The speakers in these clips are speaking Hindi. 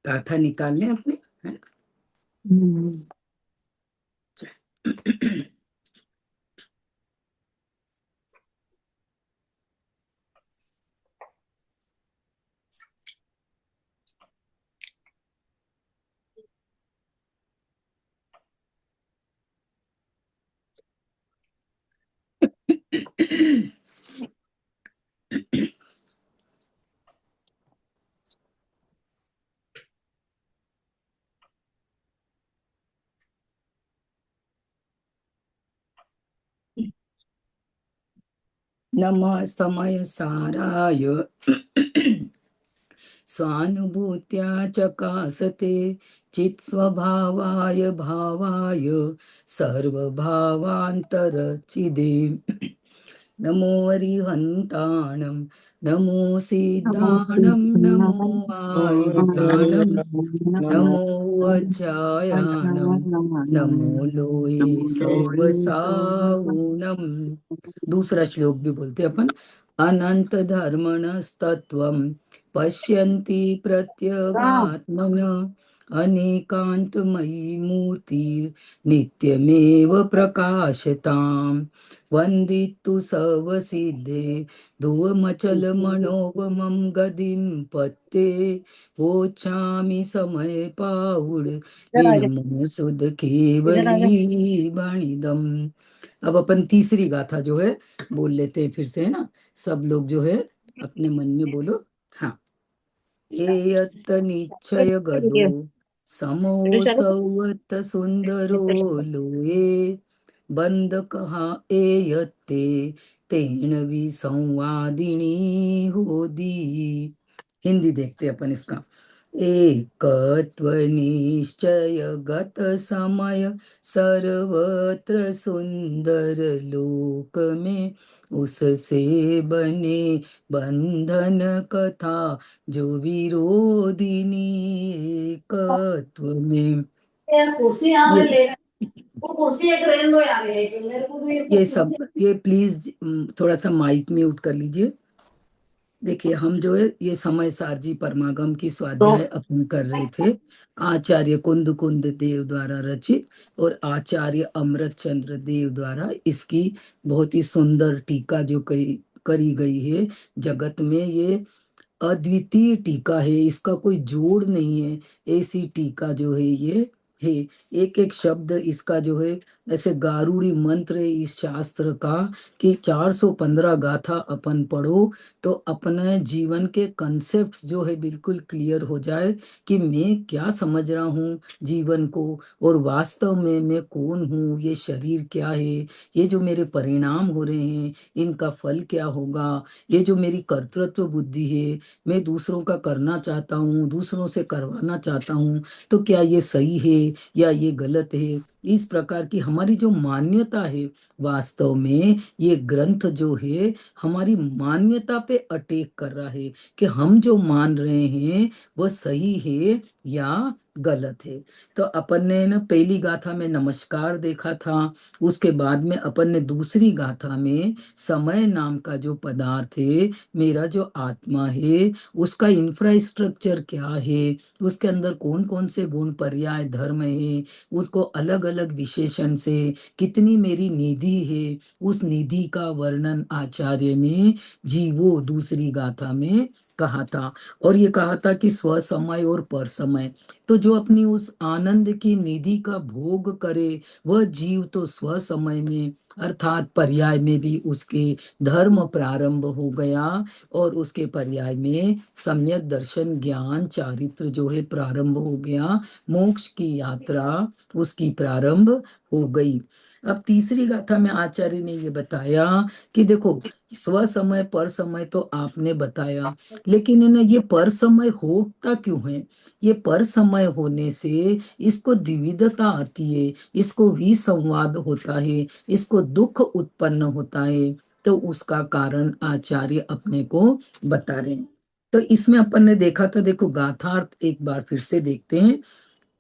गाथा निकाल लें अपने, है? नमः समय साराय स्वानुभूत्या चकासते चित् स्वभावाय भावाय सर्वभावान्तरचिदे नमो अरिहन्ताणं नमो सिद्धाणं नमो आयुधाणं नमो वज्रायाणं नमो लोहे सर्वसाहुणम। दूसरा श्लोक भी बोलते अपन। अनंत धर्मणस्तत्वं पश्यन्ति प्रत्यगात्मन अनेकांतमयी मूर्ति नित्यमेव प्रकाशताम् वन्दितु सर्वसिद्धे ध्रुवमचलमनोगमं गतिं पत्ते वोचामि समय पाउड इधर आ जा, विनमो सुध इधर आ जा। केवली बणिदम। अब अपन तीसरी गाथा जो है बोल लेते हैं फिर से, है ना? सब लोग जो है अपने मन में बोलो। हाँ। एयत निश्चय गदो समो सौवत सुंदरो लोए बंद कहा एयते तेन विसंवादिनी होदी। हिंदी देखते हैं अपन इसका। एकत्व निश्चय गत समय सर्वत्र सुंदर लोक में उससे बने बंधन कथा जो विरोधिनी एकत्व में। कुर्सी यहाँ पे ये ले, वो कुर्सी एक रेन दो यहाँ पे, मेरे को तो ये ये कुर्सी सब ये प्लीज थोड़ा सा माइक म्यूट कर लीजिए। देखिए हम जो है ये समय सारजी परमागम की तो स्वाध्याय अपन कर रहे थे। आचार्य कुंद कुंद देव द्वारा रचित और आचार्य अमृत चंद्र देव द्वारा इसकी बहुत ही सुंदर टीका जो करी गई है। जगत में ये अद्वितीय टीका है, इसका कोई जोड़ नहीं है। ऐसी टीका जो है ये है। एक एक शब्द इसका जो है ऐसे गारूड़ी मंत्र है इस शास्त्र का कि 415 गाथा अपन पढ़ो तो अपने जीवन के कंसेप्ट जो है बिल्कुल क्लियर हो जाए कि मैं क्या समझ रहा हूँ जीवन को, और वास्तव में मैं कौन हूँ, ये शरीर क्या है, ये जो मेरे परिणाम हो रहे हैं इनका फल क्या होगा, ये जो मेरी कर्तृत्व बुद्धि है, मैं दूसरों का करना चाहता हूँ, दूसरों से करवाना चाहता हूँ, तो क्या ये सही है या ये गलत है। इस प्रकार की हमारी जो मान्यता है, वास्तव में ये ग्रंथ जो है हमारी मान्यता पे अटैक कर रहा है कि हम जो मान रहे हैं वह सही है या गलत है। तो अपन ने ना पहली गाथा में नमस्कार देखा था, उसके बाद में अपन ने दूसरी गाथा में समय नाम का जो पदार्थ है, मेरा जो आत्मा है, उसका इंफ्रास्ट्रक्चर क्या है, उसके अंदर कौन कौन से गुण पर्याय धर्म है, उसको अलग अलग विशेषण से कितनी मेरी निधि है, उस निधि का वर्णन आचार्य ने जीवो दूसरी गाथा में कहा था। और ये कहा था कि स्व समय और पर समय, तो जो अपनी उस आनंद की निधि का भोग करे वह जीव तो स्व समय में अर्थात पर्याय में भी उसके धर्म प्रारंभ हो गया, और उसके पर्याय में सम्यक दर्शन ज्ञान चारित्र जो है प्रारंभ हो गया, मोक्ष की यात्रा उसकी प्रारंभ हो गई। अब तीसरी गाथा में आचार्य ने ये बताया कि देखो स्व समय पर समय तो आपने बताया, लेकिन इन्हें ये पर समय होता क्यों है? ये पर समय होने से इसको द्विविधता आती है, इसको विसंवाद होता है, इसको दुख उत्पन्न होता है। तो उसका कारण आचार्य अपने को बता रहे हैं। तो इसमें अपन ने देखा था, देखो गाथार्थ एक बार फिर से देखते हैं।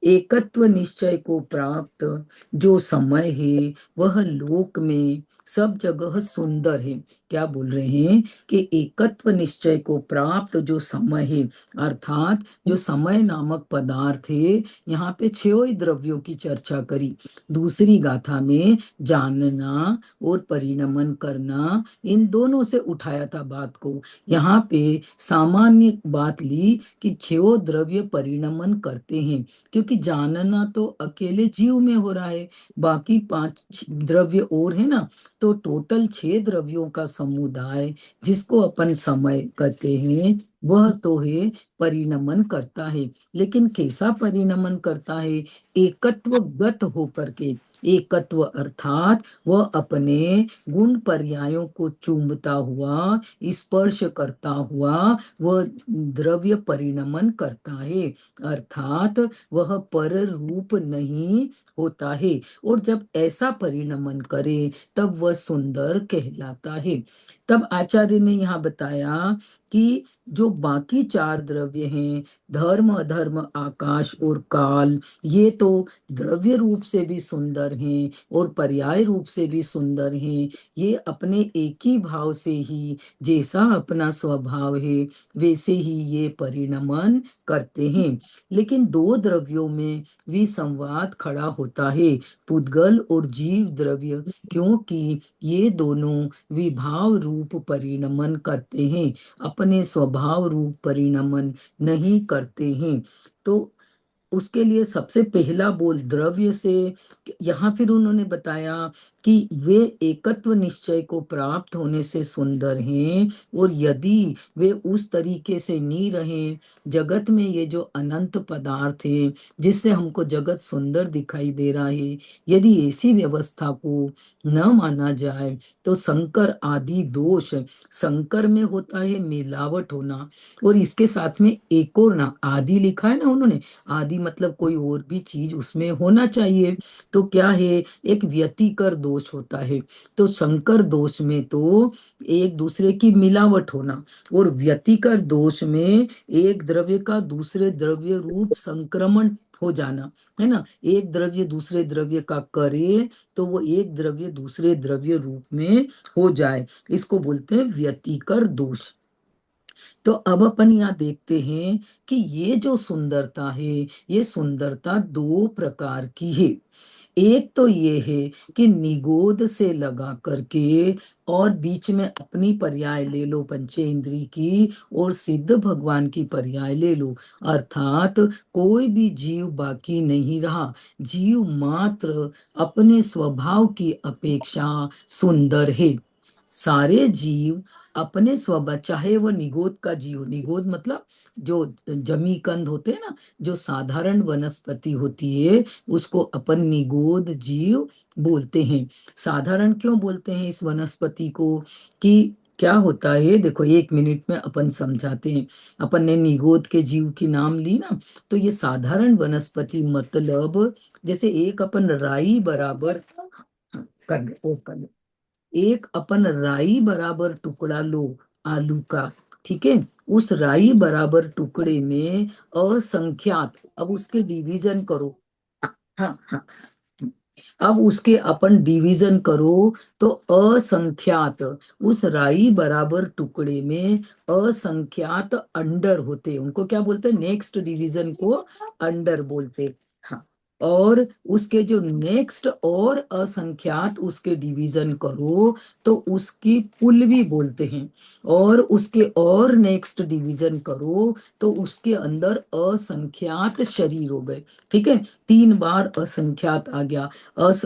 एकत्व निश्चय को प्राप्त जो समय है वह लोक में सब जगह सुंदर है। क्या बोल रहे हैं कि एकत्व निश्चय को प्राप्त जो समय है, अर्थात जो समय नामक पदार्थ है, यहाँ पे छह ही द्रव्यों की चर्चा करी। दूसरी गाथा में जानना और परिणमन करना, इन दोनों से उठाया था बात को। यहाँ पे सामान्य बात ली कि छह द्रव्य परिणमन करते हैं, क्योंकि जानना तो अकेले जीव में हो रहा है, बाकी पांच द्रव्य और है ना। तो टोटल छह द्रव्यों का समुदाय जिसको अपन समय कहते हैं, वह तो है परिणमन करता है। लेकिन कैसा परिणमन करता है? एकत्वगत होकर के। एकत्व अर्थात वह अपने गुण पर्यायों को चूमता हुआ, स्पर्श करता हुआ वह द्रव्य परिणमन करता है, अर्थात वह पर रूप नहीं होता है। और जब ऐसा परिणमन करे तब वह सुंदर कहलाता है। तब आचार्य ने यहाँ बताया कि जो बाकी चार द्रव्य हैं, धर्म अधर्म आकाश और काल, ये तो द्रव्य रूप से भी सुंदर हैं और पर्याय रूप से भी सुंदर हैं। ये अपने एक ही भाव से ही, जैसा अपना स्वभाव है वैसे ही ये परिणमन करते हैं। लेकिन दो द्रव्यों में विसंवाद खड़ा होता है, पुद्गल और जीव द्रव्य, क्योंकि ये दोनों विभाव रूप परिणमन करते हैं, अपने स्वभाव रूप परिणमन नहीं करते हैं। तो उसके लिए सबसे पहला बोल द्रव्य से, यहाँ फिर उन्होंने बताया कि वे एकत्व निश्चय को प्राप्त होने से सुंदर हैं, और यदि वे उस तरीके से नहीं रहे, जगत में ये जो अनंत पदार्थ है जिससे हमको जगत सुंदर दिखाई दे रहा है, यदि ऐसी व्यवस्था को न माना जाए तो संकर आदि दोष, संकर में होता है मिलावट होना, और इसके साथ में एक और ना आदि लिखा है ना उन्होंने, आदि मतलब कोई और भी चीज उसमें होना चाहिए। तो क्या है? एक व्यतिकर दोष होता है। तो संकर दोष में तो एक दूसरे की मिलावट होना, और व्यतिकर दोष में एक द्रव्य का दूसरे द्रव्य रूप संक्रमण हो जाना, है ना। एक द्रव्य दूसरे द्रव्य का करे तो वो एक द्रव्य दूसरे द्रव्य रूप में हो जाए, इसको बोलते हैं व्यतिकर दोष। तो अब अपन यहाँ देखते हैं कि ये जो सुंदरता है, ये सुंदरता दो प्रकार की है। एक तो ये है कि निगोद से लगा करके और बीच में अपनी पर्याय ले लो पंचेंद्री की, और सिद्ध भगवान की पर्याय ले लो, अर्थात कोई भी जीव बाकी नहीं रहा, जीव मात्र अपने स्वभाव की अपेक्षा सुंदर है। सारे जीव अपने स्वभाव, चाहे वो निगोद का जीव, निगोद मतलब जो जमी कंद होते हैं ना, जो साधारण वनस्पति होती है, उसको अपन निगोद जीव बोलते हैं। साधारण क्यों बोलते हैं इस वनस्पति को? कि क्या होता है, देखो एक मिनट में अपन समझाते हैं। अपन ने निगोद के जीव की नाम ली ना, तो ये साधारण वनस्पति मतलब, जैसे एक अपन राई बराबर, कर लो ओ कर लो, एक अपन राई बराबर टुकड़ा लो आलू का, ठीक है। उस राई बराबर टुकड़े में असंख्यात, अब उसके डिवीजन करो, हाँ हाँ, अब उसके अपन डिवीजन करो तो असंख्यात, उस राई बराबर टुकड़े में असंख्यात अंडर होते हैं, उनको क्या बोलते हैं? नेक्स्ट डिवीजन को अंडर बोलते। हाँ, और उसके जो नेक्स्ट और असंख्यात उसके डिवीजन करो तो उसकी पुल्वी बोलते हैं, और उसके और नेक्स्ट डिवीजन करो तो उसके अंदर असंख्यात शरीर हो गए, ठीक है। तीन बार असंख्यात आ गया।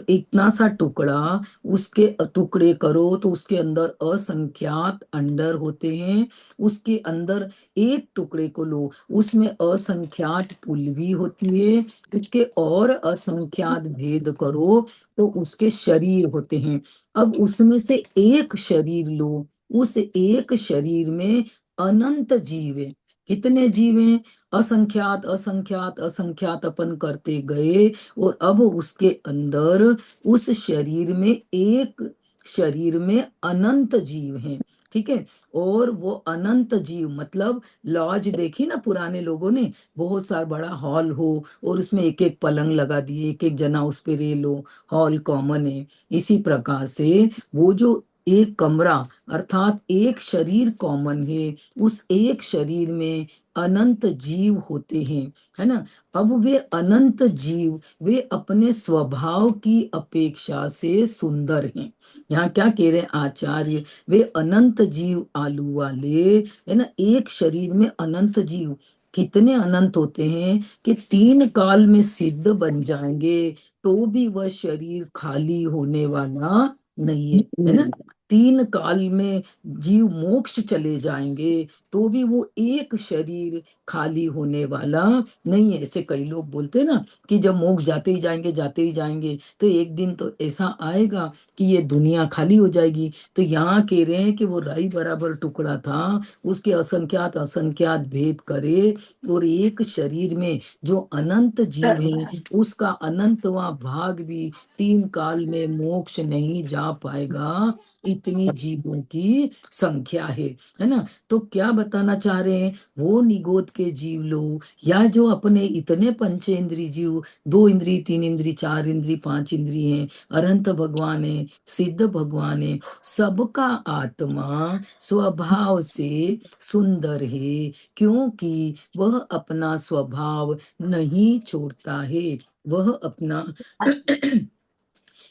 इतना सा टुकड़ा, उसके टुकड़े करो तो उसके अंदर असंख्यात अंडर होते हैं, उसके अंदर एक टुकड़े को लो, उसमें असंख्यात पुल्वी होती है, उसके और असंख्यात भेद करो तो उसके शरीर होते हैं। अब उसमें से एक शरीर लो, उस एक शरीर में अनंत जीव है। कितने जीव हैं? असंख्यात असंख्यात असंख्यात अपन करते गए, और अब उसके अंदर, उस शरीर में, एक शरीर में अनंत जीव हैं। ठीक है। और वो अनंत जीव मतलब लॉज देखी ना पुराने लोगों ने, बहुत सारा बड़ा हॉल हो और उसमें एक एक पलंग लगा दिए, एक एक जना उस पे रेल हो, हॉल कॉमन है। इसी प्रकार से वो जो एक कमरा अर्थात एक शरीर कॉमन है, उस एक शरीर में अनंत जीव होते हैं, है ना। अब वे अनंत जीव वे अपने स्वभाव की अपेक्षा से सुंदर हैं। यहाँ क्या कह रहे हैं आचार्य, वे अनंत जीव आलू वाले, है ना। एक शरीर में अनंत जीव कितने अनंत होते हैं कि 3 काल में सिद्ध बन जाएंगे तो भी वह शरीर खाली होने वाला नहीं है ना। 3 काल में जीव मोक्ष चले जाएंगे तो भी वो एक शरीर खाली होने वाला नहीं है। ऐसे कई लोग बोलते हैं ना कि जब मोक्ष जाते ही जाएंगे जाते ही जाएंगे, तो एक दिन तो ऐसा आएगा कि ये दुनिया खाली हो जाएगी। तो यहाँ कह रहे हैं कि वो राई बराबर टुकड़ा था, उसके असंख्यात असंख्यात भेद करे और एक शरीर में जो अनंत जीव हैं उसका अनंतवां भाग भी 3 काल में मोक्ष नहीं जा पाएगा, इतनी जीवों की संख्या है ना। तो क्या बताना चाह रहे हैं, वो निगोद के जीव लोग या जो अपने इतने पंचेंद्री जीव, 2 इंद्री 3 इंद्री 4 इंद्री 5 इंद्री हैं, अनंत भगवान है, सिद्ध भगवान है, सबका आत्मा स्वभाव से सुंदर है, क्योंकि वह अपना स्वभाव नहीं छोड़ता है। वह अपना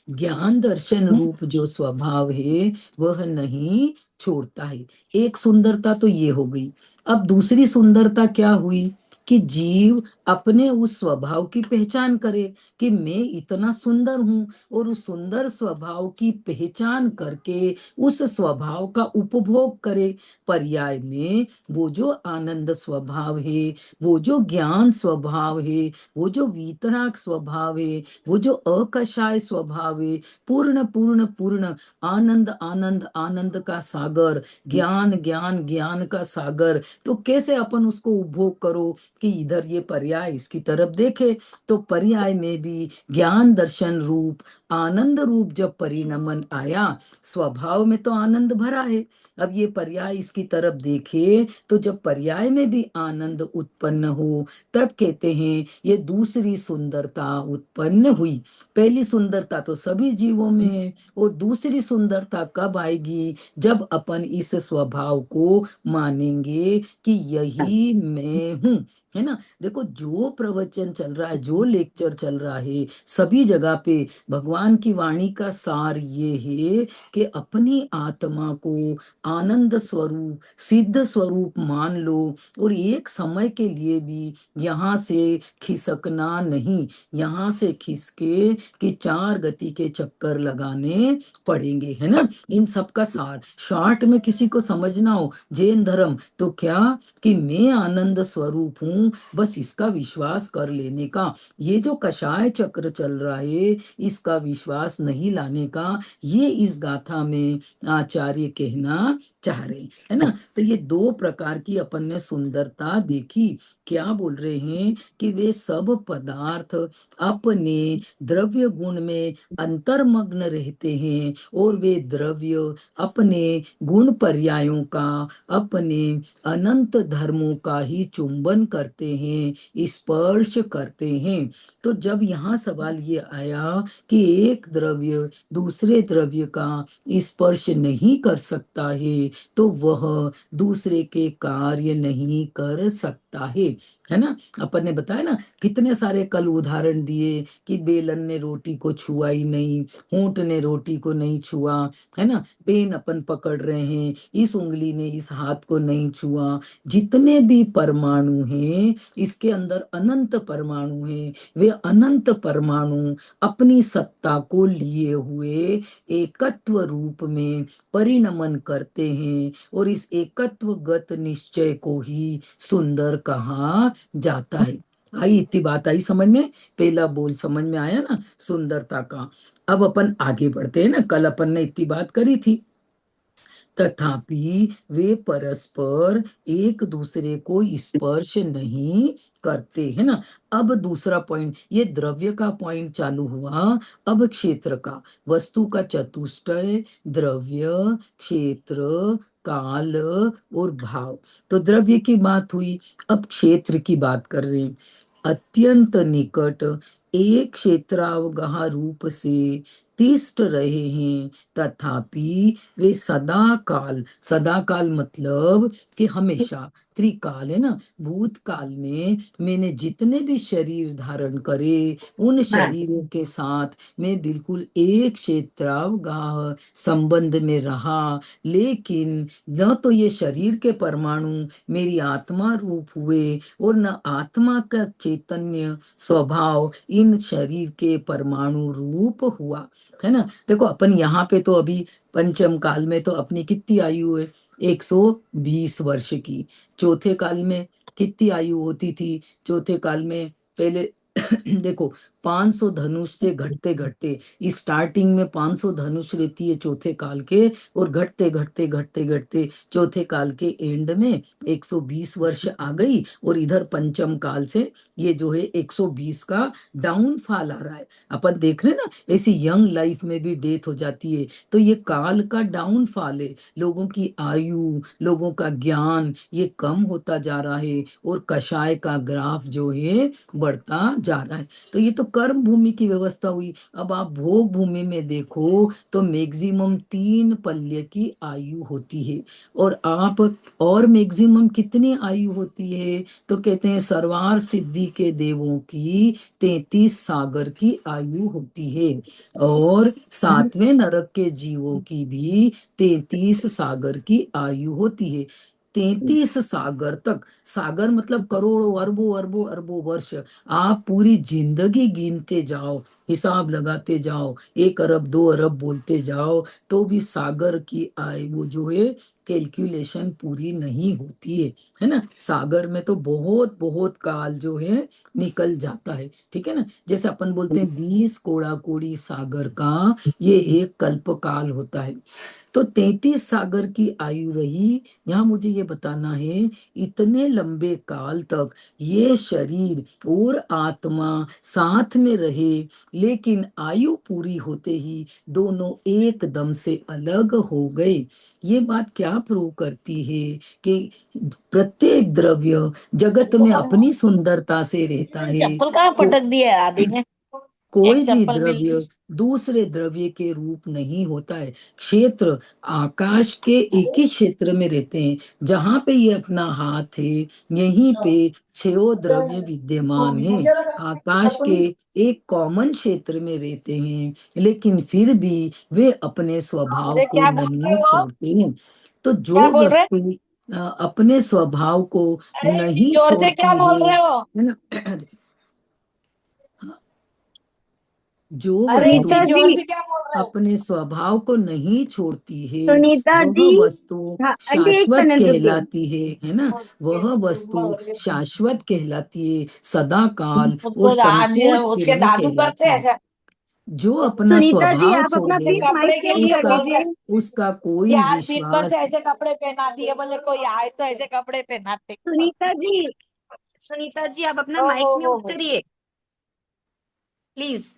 ज्ञान दर्शन रूप जो स्वभाव है वह नहीं छोड़ता है। एक सुंदरता तो ये हो गई। अब दूसरी सुंदरता क्या हुई कि जीव अपने उस स्वभाव की पहचान करे कि मैं इतना सुंदर हूं, और उस सुंदर स्वभाव की पहचान करके उस स्वभाव का उपभोग करे। पर्याय में वो जो आनंद स्वभाव है, वो जो ज्ञान स्वभाव है, वो जो वीतराग स्वभाव है, वो जो अकषाय स्वभाव है, पूर्ण पूर्ण पूर्ण आनंद आनंद आनंद का सागर, ज्ञान ज्ञान ज्ञान का सागर, तो कैसे अपन उसको उपभोग करो कि इधर ये पर्याय इसकी तरफ देखे, तो पर्याय में भी ज्ञान दर्शन रूप आनंद रूप जब परिणमन आया, स्वभाव में तो आनंद भरा है। अब ये पर्याय इसकी तरफ देखे तो जब पर्याय में भी आनंद उत्पन्न हो, तब कहते हैं ये दूसरी सुंदरता उत्पन्न हुई। पहली सुंदरता तो सभी जीवों में है, और दूसरी सुंदरता कब आएगी, जब अपन इस स्वभाव को मानेंगे कि यही मैं हूं, है ना। देखो जो प्रवचन चल रहा है, जो लेक्चर चल रहा है, सभी जगह पे भगवान की वाणी का सार ये है कि अपनी आत्मा को आनंद स्वरूप सिद्ध स्वरूप मान लो, और एक समय के लिए भी यहाँ से खिसकना नहीं, यहाँ से खिसके कि 4 गति के चक्कर लगाने पड़ेंगे, है ना। इन सब का सार शॉर्ट में किसी को समझना हो जैन धर्म तो क्या, कि मैं आनंद स्वरूप हूँ, बस इसका विश्वास कर लेने का। ये जो कषाय चक्र चल रहा है इसका विश्वास नहीं लाने का, ये इस गाथा में आचार्य कहना चाह रहे हैं, है ना। तो ये 2 प्रकार की अपन ने सुंदरता देखी। क्या बोल रहे हैं कि वे सब पदार्थ अपने द्रव्य गुण में अंतर्मग्न रहते हैं, और वे द्रव्य अपने गुण पर्यायों का, अपने अनंत धर्मों का ही चुंबन करते हैं, स्पर्श करते हैं। तो जब यहाँ सवाल ये आया कि एक द्रव्य दूसरे द्रव्य का स्पर्श नहीं कर सकता है, तो वह दूसरे के कार्य नहीं कर सकता है ना। अपन ने बताया ना कितने सारे कल उदाहरण दिए कि बेलन ने रोटी को छुआ ही नहीं, होंठ ने रोटी को नहीं छुआ, है ना। पेन अपन पकड़ रहे हैं, इस उंगली ने इस हाथ को नहीं छुआ। जितने भी परमाणु हैं इसके अंदर अनंत परमाणु हैं, वे अनंत परमाणु अपनी सत्ता को लिए हुए एकत्व रूप में परिणमन करते हैं, और इस एकत्वगत निश्चय को ही सुंदर कहा जाता है। आई इतनी बात आई समझ में, पहला बोल समझ में आया ना सुंदरता का। अब अपन आगे बढ़ते हैं ना, कल अपन ने इतनी बात करी थी। तथापि वे परस्पर एक दूसरे को स्पर्श नहीं करते, है ना। अब दूसरा पॉइंट, ये द्रव्य का पॉइंट चालू हुआ। अब क्षेत्र का, वस्तु का चतुष्टय द्रव्य क्षेत्र काल और भाव। तो द्रव्य की बात हुई, अब क्षेत्र की बात कर रहे हैं। अत्यंत निकट एक क्षेत्रावगाह रूप से तिष्ठ रहे हैं, तथापि वे सदा काल, सदा काल मतलब कि हमेशा, त्रिकाल है ना, भूतकाल में मैंने जितने भी शरीर धारण करे उन शरीरों के साथ मैं बिल्कुल एक क्षेत्रावगाह संबंध में रहा, लेकिन न तो ये शरीर के परमाणु मेरी आत्मा रूप हुए और न आत्मा का चैतन्य स्वभाव इन शरीर के परमाणु रूप हुआ, है ना। देखो अपन यहाँ पे तो अभी पंचम काल में तो अपनी कितनी आयु है, 120 वर्ष की। चौथे काल में कितनी आयु होती थी चौथे काल में, पहले देखो 500 धनुष से घटते घटते, स्टार्टिंग में 500 धनुष रहती है चौथे काल के, और घटते घटते घटते घटते चौथे काल के एंड में 120 वर्ष आ गई, और इधर पंचम काल से ये जो है 120 का डाउनफॉल आ रहा है। अपन देख रहे हैं ना, ऐसी यंग लाइफ में भी डेथ हो जाती है, तो ये काल का डाउनफॉल है। लोगों की आयु, लोगों का ज्ञान ये कम होता जा रहा है, और कषाय का ग्राफ जो है बढ़ता जा रहा है। तो ये तो कर्म भूमि की व्यवस्था हुई। अब आप भोग भूमि में देखो तो मैक्सिमम 3 पल्य की आयु होती है, और आप, और मैक्सिमम कितनी आयु होती है, तो कहते हैं सर्वार सिद्धि के देवों की 33 सागर की आयु होती है, और 7वें नरक के जीवों की भी 33 सागर की आयु होती है। 33 सागर तक, सागर मतलब करोड़ों अरबों अरबों अरबों वर्ष, आप पूरी जिंदगी गिनते जाओ, हिसाब लगाते जाओ, 1 अरब 2 अरब बोलते जाओ, तो भी सागर की आय वो जो है कैलकुलेशन पूरी नहीं होती है ना। सागर में तो बहुत बहुत काल जो है निकल जाता है, ठीक है ना। जैसे अपन बोलते हैं 20 कोड़ा कोड़ी सागर का ये एक कल्प काल होता है। तो 33 सागर की आयु रही। यहाँ मुझे ये बताना है, इतने लंबे काल तक ये शरीर और आत्मा साथ में रहे, लेकिन आयु पूरी होते ही दोनों एकदम से अलग हो गए। ये बात क्या प्रूव करती है कि प्रत्येक द्रव्य जगत में अपनी सुंदरता से रहता है। चप्पल कहाँ को, पटक दिया है आदि ने। कोई एक भी चप्पल भी द्रव्य दूसरे द्रव्य के रूप नहीं होता है। क्षेत्र, आकाश के एक ही क्षेत्र में रहते हैं, जहां पे ये अपना हाथ है यहीं पे छह द्रव्य विद्यमान है। आकाश के एक कॉमन क्षेत्र में रहते हैं, लेकिन फिर भी वे अपने स्वभाव अरे को क्या बोल रहे नहीं हो? छोड़ते हैं। तो क्या जो बोल रहे? वस्तु अपने स्वभाव को अरे इतनी नहीं जोर से क्या छोड़ती बोल रहे हो? है ना, जो अरे वस्तु इतनी सुनीता जोर जी, से क्या बोल रहे हो? अपने स्वभाव को नहीं छोड़ती है सुनीता जी। वह वस्तु हाँ आंटी, एक शाश्वत मिनट रुकिए। कहलाती है ना। वह वस्तु शाश्वत कहलाती है, सदा काल उसको और आज कंपोज उसके किरण दादू करते कहलाती हैं है। ऐसा। जो अपना सुनीता जी, स्वभाव आप छोड़ अपना दे, प्लीज माइक कपड़े के म्यूट लिए कर उसका बोल रहे दीजिए। हैं उसका कि कोई आज दिन भर से विश्वास। ऐसे कपड़े पहना दिए, बोले कोई आए तो ऐसे कपड़े पहनाते। सुनीता जी, सुनीता जी, आप अपना माइक म्यूट हो। करिए प्लीज।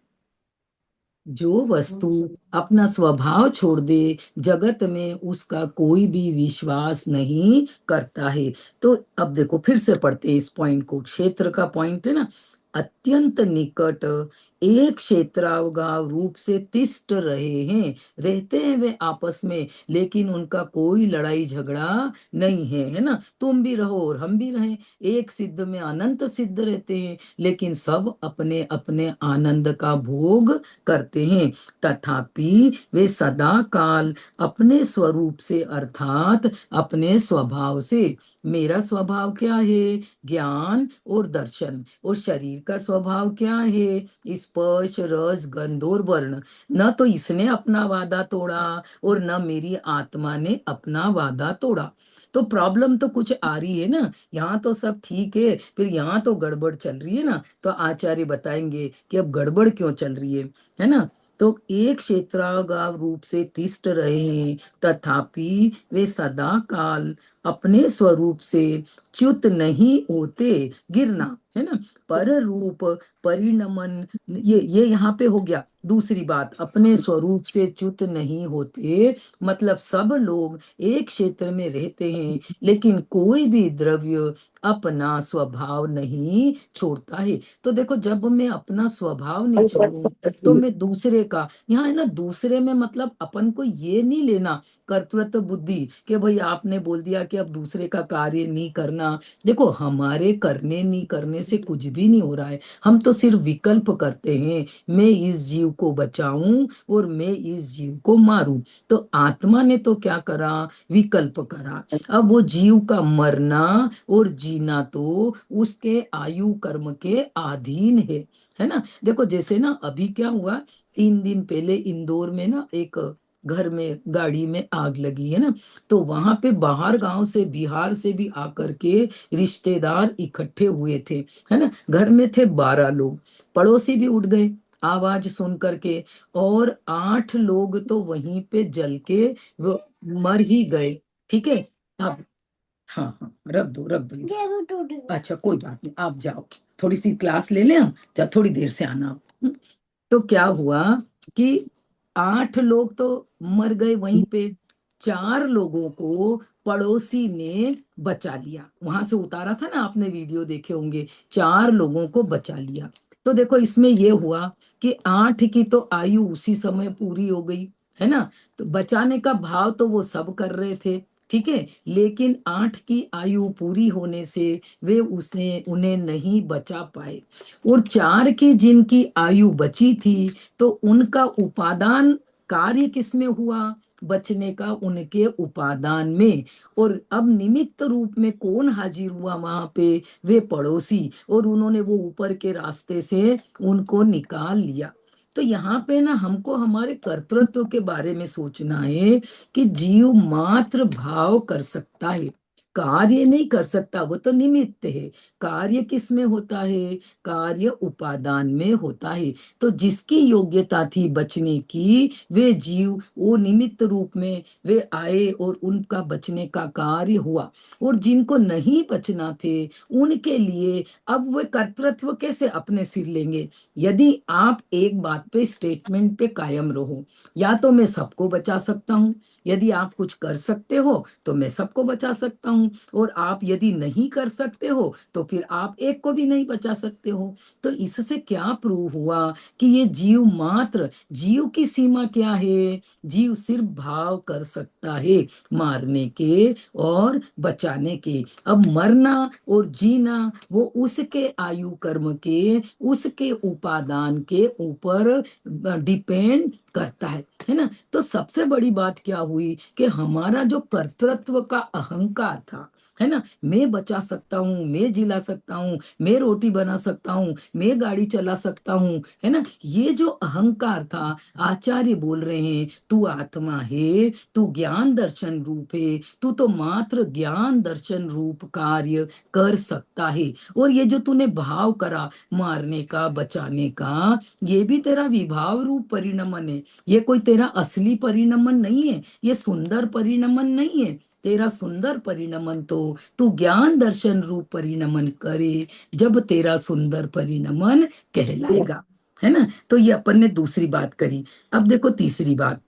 जो वस्तु अपना स्वभाव छोड़ दे, जगत में उसका कोई भी विश्वास नहीं करता है। तो अब देखो फिर से पढ़ते हैं इस पॉइंट को, क्षेत्र का पॉइंट है ना। अत्यंत निकट एक क्षेत्रावगाह रूप से तिष्ठ रहे हैं, रहते हैं वे आपस में, लेकिन उनका कोई लड़ाई झगड़ा नहीं है ना। तुम भी रहो और हम भी रहें, एक सिद्ध में अनंत सिद्ध रहते हैं, लेकिन सब अपने अपने आनंद का भोग करते हैं। तथापि वे सदा काल अपने स्वरूप से, अर्थात अपने स्वभाव से, मेरा स्वभाव क्या है, ज्ञान और दर्शन, और शरीर का स्वभाव क्या है, स्पर्श रस गंध और वर्ण। न तो इसने अपना वादा तोड़ा और न मेरी आत्मा ने अपना वादा तोड़ा। तो प्रॉब्लम तो कुछ आ रही है ना, यहाँ तो सब ठीक है, फिर यहाँ तो गड़बड़ चल रही है ना। तो आचार्य बताएंगे कि अब गड़बड़ क्यों चल रही है ना। तो एक क्षेत्रागाव रूप से तिष्ठ रहे हैं, तथापि वे सदा काल अपने स्वरूप से च्युत नहीं होते, गिरना है ना, पर रूप परिणमन, ये यहाँ पे हो गया। दूसरी बात, अपने स्वरूप से च्युत नहीं होते, मतलब सब लोग एक क्षेत्र में रहते हैं, लेकिन कोई भी द्रव्य अपना स्वभाव नहीं छोड़ता है। तो देखो, जब मैं अपना स्वभाव नहीं छोड़ूं तो मैं दूसरे का, यहाँ है ना, दूसरे में मतलब अपन को ये नहीं लेना कर्तृत्व बुद्धि कि भाई आपने बोल दिया कि अब दूसरे का कार्य नहीं करना। देखो, हमारे करने नहीं करने से कुछ भी नहीं हो रहा है, हम तो सिर्फ विकल्प करते हैं, मैं इस जीव को बचाऊं और मैं इस जीव को मारूं। तो आत्मा ने तो क्या करा, विकल्प करा। अब वो जीव का मरना और जीना तो उसके आयु कर्म के अधीन है ना। देखो, जैसे ना अभी क्या हुआ, 3 दिन पहले इंदौर में ना एक घर में गाड़ी में आग लगी है ना। तो वहां पे बाहर गांव से, बिहार से भी आकर के रिश्तेदार इकट्ठे हुए थे, है ना। घर में थे 12 लोग, पड़ोसी भी उठ गए आवाज सुन करके, और 8 लोग तो वहीं पे जल के वो मर ही गए। ठीक है। अब हाँ हाँ, रख दो रख दो। अच्छा, कोई बात नहीं, आप जाओ, थोड़ी सी क्लास ले लें हम, जा थोड़ी देर से आना। तो क्या हुआ कि 8 लोग तो मर गए वहीं पे, 4 लोगों को पड़ोसी ने बचा लिया, वहां से उतारा था ना, आपने वीडियो देखे होंगे, 4 लोगों को बचा लिया। तो देखो, इसमें ये हुआ कि 8 की तो आयु उसी समय पूरी हो गई, है ना। तो बचाने का भाव तो वो सब कर रहे थे, ठीक है, लेकिन 8 की आयु पूरी होने से वे उसने उन्हें नहीं बचा पाए। और 4 की जिनकी आयु बची थी, तो उनका उपादान कार्य किसमें हुआ, बचने का, उनके उपादान में। और अब निमित्त रूप में कौन हाजिर हुआ वहां पे, वे पड़ोसी, और उन्होंने वो ऊपर के रास्ते से उनको निकाल लिया। तो यहाँ पे ना हमको हमारे कर्तृत्व के बारे में सोचना है कि जीव मात्र भाव कर सकता है, कार्य नहीं कर सकता, वो तो निमित्त है। कार्य किस में होता है, कार्य उपादान में होता है। तो जिसकी योग्यता थी बचने की, वे जीव वो निमित्त रूप में वे आए और उनका बचने का कार्य हुआ। और जिनको नहीं बचना थे, उनके लिए अब वे कर्तृत्व कैसे अपने सिर लेंगे। यदि आप एक बात पे, स्टेटमेंट पे कायम रहो, या तो मैं सबको बचा सकता हूँ, यदि आप कुछ कर सकते हो तो मैं सबको बचा सकता हूँ, और आप यदि नहीं कर सकते हो तो फिर आप एक को भी नहीं बचा सकते हो। तो इससे क्या प्रूव हुआ कि ये जीव मात्र, जीव की सीमा क्या है, जीव सिर्फ भाव कर सकता है, मारने के और बचाने के। अब मरना और जीना वो उसके आयु कर्म के, उसके उपादान के ऊपर डिपेंड करता है ना। तो सबसे बड़ी बात क्या हुई कि हमारा जो कर्तृत्व का अहंकार था, है ना, मैं बचा सकता हूँ, मैं जिला सकता हूँ, मैं रोटी बना सकता हूँ, मैं गाड़ी चला सकता हूँ, है ना, ये जो अहंकार था, आचार्य बोल रहे हैं तू आत्मा है, तू ज्ञान दर्शन रूप है, तू तो मात्र ज्ञान दर्शन रूप कार्य कर सकता है। और ये जो तूने भाव करा मारने का, बचाने का, ये भी तेरा विभाव रूप परिणमन है, ये कोई तेरा असली परिणमन नहीं है, ये सुंदर परिणमन नहीं है। तेरा सुंदर परिणमन तो तू ज्ञान दर्शन रूप परिणमन करे, जब तेरा सुंदर परिणमन कहलाएगा, है ना। तो ये अपन ने दूसरी बात करी। अब देखो तीसरी बात,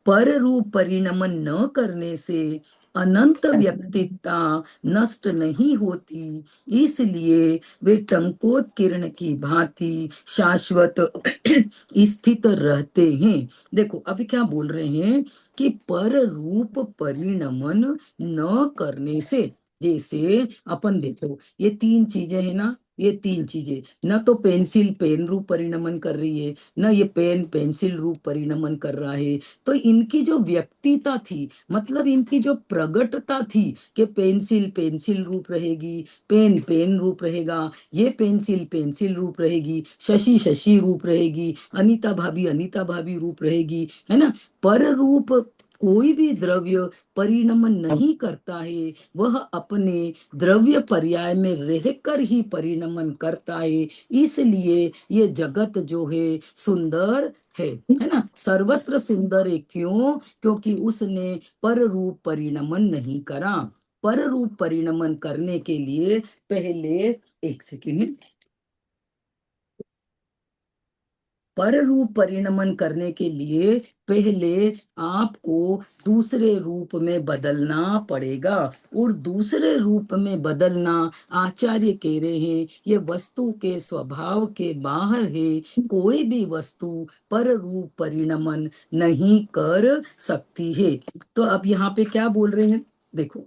पर रूप परिणमन न करने से अनंत व्यक्तित्ता नष्ट नहीं होती, इसलिए वे टंकोत्कीर्ण की भांति शाश्वत स्थित रहते हैं। देखो अभी क्या बोल रहे हैं कि पर रूप परिणमन न करने से, जैसे अपन देखो ये 3 चीजें है ना, ये 3 चीजें, न तो पेंसिल पेन रूप परिणमन कर रही है, न ये पेन पेंसिल रूप परिणमन कर रहा है। तो इनकी जो व्यक्तिता थी, मतलब इनकी जो प्रगटता थी कि पेंसिल पेंसिल रूप रहेगी, पेन पेन रूप रहेगा, ये पेंसिल पेंसिल रूप रहेगी, शशि शशि रूप रहेगी, अनीता भाभी रूप रहेगी, है ना। पर रूप कोई भी द्रव्य परिणमन नहीं करता है, वह अपने द्रव्य पर्याय में रहकर ही परिणमन करता है। इसलिए ये जगत जो है सुंदर है ना, सर्वत्र सुंदर है। क्यों? क्योंकि उसने पर रूप परिणमन नहीं करा। पर रूप परिणमन करने के लिए पहले, एक सेकंड, पर रूप परिणमन करने के लिए पहले आपको दूसरे रूप में बदलना पड़ेगा। और दूसरे रूप में बदलना, आचार्य कह रहे हैं, ये वस्तु के स्वभाव के बाहर है। कोई भी वस्तु पर रूप परिणमन नहीं कर सकती है। तो अब यहाँ पे क्या बोल रहे हैं, देखो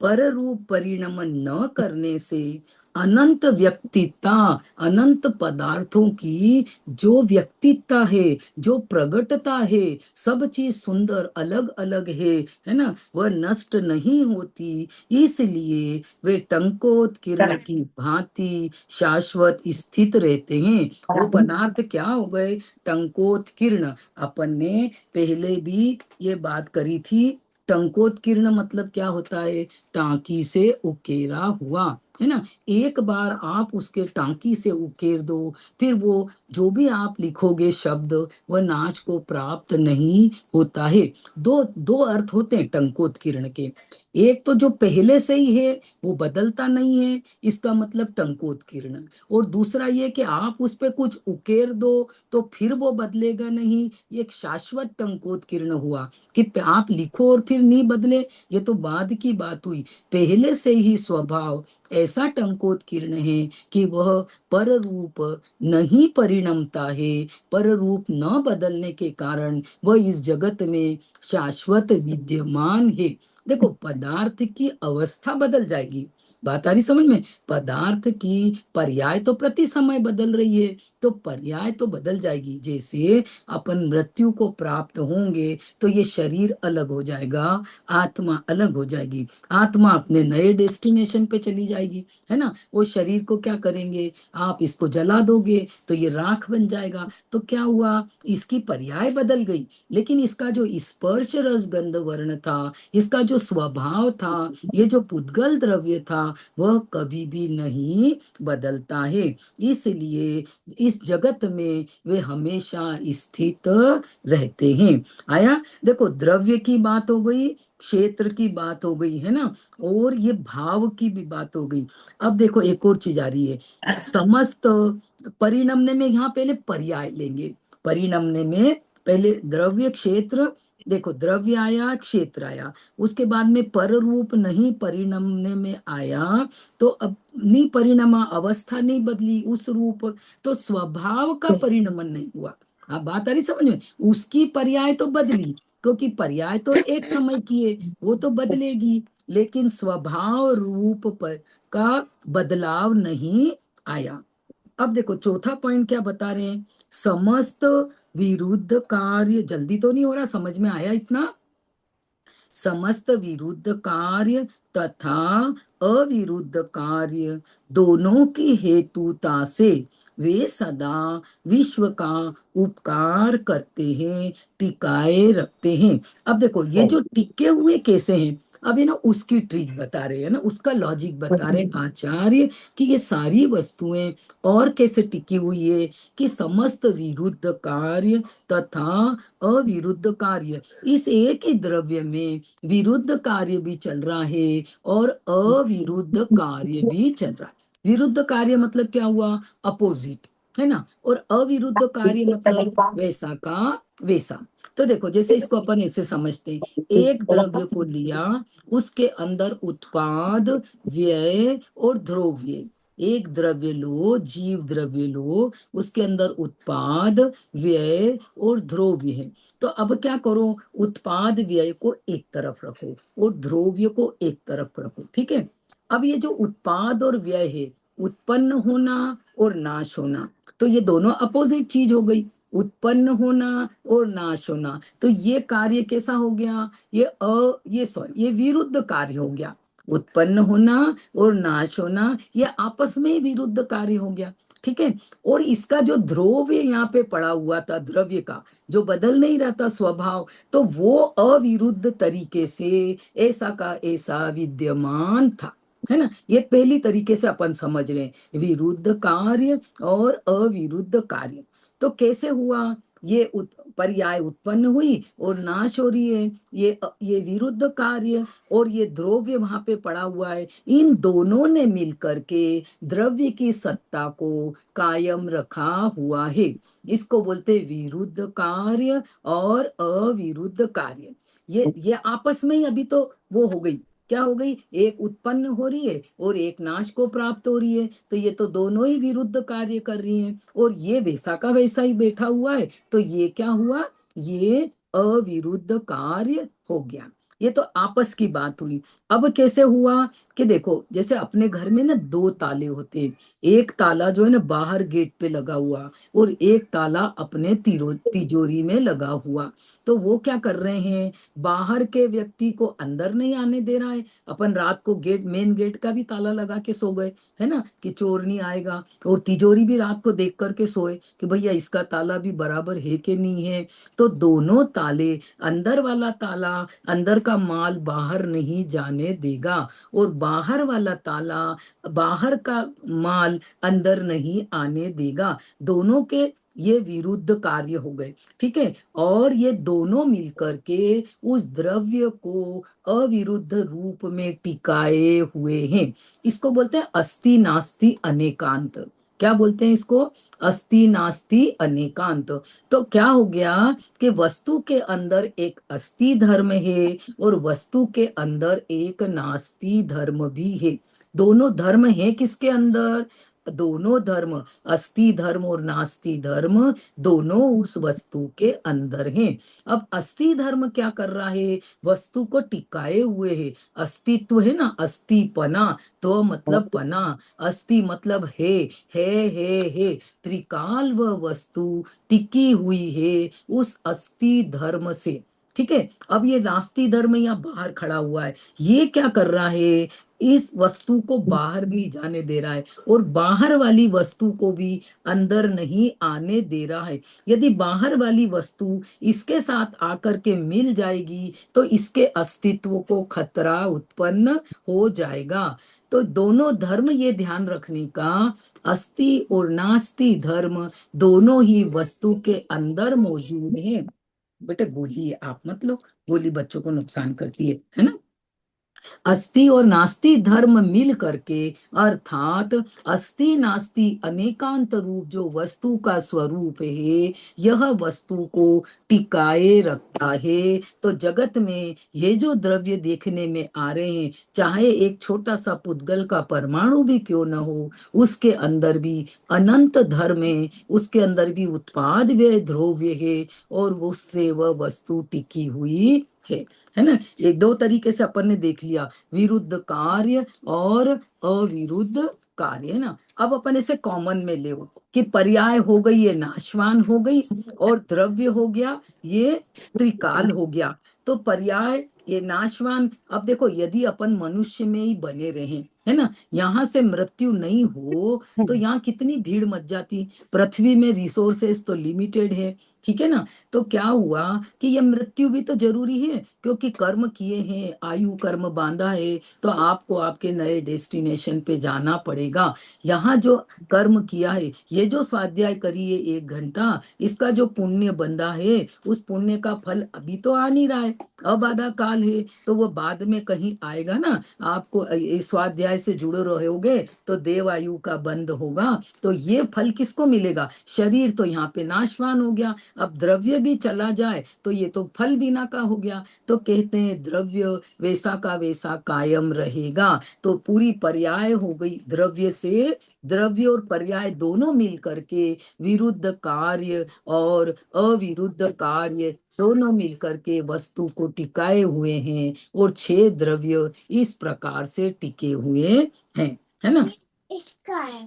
पर रूप परिणमन न करने से अनंत व्यक्तिता, अनंत पदार्थों की जो व्यक्तिता है, जो प्रगटता है, सब चीज सुंदर अलग अलग है ना, वह नष्ट नहीं होती। इसलिए वे टंकोत्कीर्ण की भांति शाश्वत स्थित रहते हैं। वो पदार्थ क्या हो गए, टंकोत्कीर्ण। अपन ने पहले भी ये बात करी थी। टंकोत्कीर्ण मतलब क्या होता है, टांकी से उकेरा हुआ, है ना। एक बार आप उसके टांकी से उकेर दो, फिर वो जो भी आप लिखोगे शब्द, वह नाच को प्राप्त नहीं होता है। दो दो अर्थ होते हैं टंकोत्कीर्ण के। एक तो जो पहले से ही है वो बदलता नहीं है, इसका मतलब टंकोत्कीर्ण। और दूसरा ये कि आप उस पे कुछ उकेर दो तो फिर वो बदलेगा नहीं, ये एक शाश्वत टंकोत्कीर्ण हुआ। कि आप लिखो और फिर नहीं बदले, ये तो बाद की बात हुई। पहले से ही स्वभाव ऐसा टंकोत्कीर्ण है कि वह पर रूप नहीं परिणमता है। पर रूप न बदलने के कारण वह इस जगत में शाश्वत विद्यमान है। देखो पदार्थ की अवस्था बदल जाएगी, बात आ रही समझ में। पदार्थ की पर्याय तो प्रति समय बदल रही है, तो पर्याय तो बदल जाएगी। जैसे अपन मृत्यु को प्राप्त होंगे तो ये शरीर अलग हो जाएगा, आत्मा अलग हो जाएगी। आत्मा अपने नए डेस्टिनेशन पे चली जाएगी, है ना। वो शरीर को क्या करेंगे, आप इसको जला दोगे तो ये राख बन जाएगा। तो क्या हुआ, इसकी पर्याय बदल गई, लेकिन इसका जो स्पर्श रस गंध वर्ण था, इसका जो स्वभाव था, ये जो पुद्गल द्रव्य था, वह कभी भी नहीं बदलता है। इसलिए इस जगत में वे हमेशा स्थित रहते हैं। आया, देखो द्रव्य की बात हो गई, क्षेत्र की बात हो गई, है ना, और ये भाव की भी बात हो गई। अब देखो एक और चीज आ रही है, समस्त परिणमने में, यहाँ पहले पर्याय लेंगे। परिणमने में पहले द्रव्य क्षेत्र, देखो द्रव्य आया, क्षेत्र आया, उसके बाद में पर रूप नहीं परिणमने में आया, तो अब नहीं परिणमा, अवस्था नहीं बदली उस रूप, तो स्वभाव का परिणमन नहीं हुआ। आप बात आ रही समझ में, उसकी पर्याय तो बदली, क्योंकि पर्याय तो एक समय की है, वो तो बदलेगी, लेकिन स्वभाव रूप पर का बदलाव नहीं आया। अब देखो चौथा पॉइंट क्या बता रहे हैं, समस्त विरुद्ध कार्य, जल्दी तो नहीं हो रहा, समझ में आया इतना। समस्त विरुद्ध कार्य तथा अविरुद्ध कार्य दोनों की हेतुता से वे सदा विश्व का उपकार करते हैं, टिकाए रखते हैं। अब देखो ये जो टिके हुए कैसे हैं, अब ये ना उसकी ट्रिक बता रहे हैं ना, उसका लॉजिक बता रहे हैं आचार्य, कि ये सारी वस्तुएं और कैसे टिकी हुई है, कि समस्त विरुद्ध कार्य तथा अविरुद्ध कार्य, इस एक ही द्रव्य में विरुद्ध कार्य भी चल रहा है और अविरुद्ध कार्य भी चल रहा है। विरुद्ध कार्य मतलब क्या हुआ, अपोजिट, है ना, और अविरुद्ध कार्य मतलब वैसा का वैसा। तो देखो जैसे इसको अपन ऐसे समझते हैं, एक द्रव्य को लिया, उसके अंदर उत्पाद, व्यय और द्रव्य। एक द्रव्य लो, जीव द्रव्य लो, उसके अंदर उत्पाद, व्यय और द्रव्य है। तो अब क्या करो, उत्पाद व्यय को एक तरफ रखो और द्रव्य को एक तरफ रखो, ठीक है। अब ये जो उत्पाद और व्यय है, उत्पन्न होना और नाश होना, तो ये दोनों अपोजिट चीज हो गई। उत्पन्न होना और नाश होना, तो ये कार्य कैसा हो गया, ये विरुद्ध कार्य हो गया। उत्पन्न होना और नाश होना, ये आपस में ही विरुद्ध कार्य हो गया, ठीक है। और इसका जो द्रव्य यहाँ पे पड़ा हुआ था, द्रव्य का जो बदल नहीं रहता स्वभाव, तो वो अविरुद्ध तरीके से ऐसा का ऐसा विद्यमान था, है ना। ये पहली तरीके से अपन समझ रहे हैं, विरुद्ध कार्य और अविरुद्ध कार्य। तो कैसे हुआ, पर्याय उत्पन्न हुई और नाश हो रही है, ये विरुद्ध कार्य, और ये द्रव्य वहां पे पड़ा हुआ है, इन दोनों ने मिलकर के द्रव्य की सत्ता को कायम रखा हुआ है। इसको बोलते विरुद्ध कार्य और अविरुद्ध कार्य। ये आपस में ही अभी तो वो हो गई, क्या हो गई, एक उत्पन्न हो रही है और एक नाश को प्राप्त हो रही है, तो ये तो दोनों ही विरुद्ध कार्य कर रही हैं, और ये वैसा का वैसा ही बैठा हुआ है, तो ये क्या हुआ, ये अविरुद्ध कार्य हो गया। ये तो आपस की बात हुई। अब कैसे हुआ कि देखो, जैसे अपने घर में ना दो ताले होते हैं, एक ताला जो है ना बाहर गेट पे लगा हुआ, और एक ताला अपने तिजोरी में लगा हुआ। तो वो क्या कर रहे हैं, बाहर के व्यक्ति को अंदर नहीं आने दे रहा है। अपन रात को मेन गेट का भी ताला लगा के सो गए, है ना, कि चोर नहीं आएगा, और तिजोरी भी रात को देख करके सोए कि भैया इसका ताला भी बराबर है कि नहीं है। तो दोनों ताले, अंदर वाला ताला अंदर का माल बाहर नहीं जाने देगा, और बाहर वाला ताला बाहर का माल अंदर नहीं आने देगा। दोनों के ये विरुद्ध कार्य हो गए, ठीक है। और ये दोनों मिलकर के उस द्रव्य को अविरुद्ध रूप में टिकाए हुए हैं। इसको बोलते हैं अस्ति नास्ति अनेकांत। क्या बोलते हैं इसको, अस्ति नास्ति अनेकांत। तो क्या हो गया कि वस्तु के अंदर एक अस्ति धर्म है और वस्तु के अंदर एक नास्ति धर्म भी है। दोनों धर्म है किसके अंदर, दोनों धर्म, अस्ति धर्म और नास्ति धर्म, दोनों उस वस्तु के अंदर हैं। अब अस्ति धर्म क्या कर रहा है, वस्तु को टिकाए हुए है। अस्तित्व है ना, अस्ति पना, तो मतलब पना, अस्ति मतलब है। त्रिकाल व वस्तु टिकी हुई है उस अस्ति धर्म से, ठीक है। अब ये नास्ति धर्म यहाँ बाहर खड़ा हुआ है, ये क्या कर रहा है, इस वस्तु को बाहर भी जाने दे रहा है, और बाहर वाली वस्तु को भी अंदर नहीं आने दे रहा है। यदि बाहर वाली वस्तु इसके साथ आकर के मिल जाएगी तो इसके अस्तित्व को खतरा उत्पन्न हो जाएगा। तो दोनों धर्म, ये ध्यान रखने का, अस्ति और नास्ति धर्म दोनों ही वस्तु के अंदर मौजूद है। बेटे गोली आप मत लो, गोली बच्चों को नुकसान करती है ना। अस्ति और नास्ति धर्म मिल करके, अर्थात अस्ति नास्ति अनेकांत रूप जो वस्तु का स्वरूप है, यह वस्तु को टिकाए रखता है। तो जगत में ये जो द्रव्य देखने में आ रहे हैं, चाहे एक छोटा सा पुद्गल का परमाणु भी क्यों न हो, उसके अंदर भी अनंत धर्म है, उसके अंदर भी उत्पाद व द्रव्य है, और उससे वह वस्तु टिकी हुई है ना। एक दो तरीके से अपन ने देख लिया, विरुद्ध कार्य और अविरुद्ध कार्य, है ना। अब अपन इसे कॉमन में ले कि पर्याय हो गई ये नाशवान हो गई, और द्रव्य हो गया ये त्रिकाल हो गया। तो पर्याय ये नाशवान, अब देखो यदि अपन मनुष्य में ही बने रहे, है ना, यहाँ से मृत्यु नहीं हो तो यहाँ कितनी भीड़ मच जाती। पृथ्वी में रिसोर्सेस तो लिमिटेड है, ठीक है ना। तो क्या हुआ कि ये मृत्यु भी तो जरूरी है, क्योंकि कर्म किए हैं, आयु कर्म बांधा है, तो आपको आपके नए डेस्टिनेशन पे जाना पड़ेगा। यहाँ जो कर्म किया है, ये जो स्वाध्याय करी है 1 घंटा, इसका जो पुण्य बंधा है, उस पुण्य का फल अभी तो आ नहीं रहा है, अबाधा काल है, तो वो बाद में कहीं आएगा ना। आपको इस स्वाध्याय से जुड़े रहोगे तो देव आयु का बंध होगा, तो ये फल किसको मिलेगा, शरीर तो यहाँ पे नाशवान हो गया, अब द्रव्य भी चला जाए तो ये तो फल बिना का हो गया। तो कहते हैं द्रव्य वैसा का वैसा कायम रहेगा। तो पूरी पर्याय हो गई द्रव्य से, द्रव्य और पर्याय दोनों मिल करके विरुद्ध कार्य और अविरुद्ध कार्य दोनों मिलकर के वस्तु को टिकाए हुए हैं, और 6 द्रव्य इस प्रकार से टिके हुए हैं, है ना।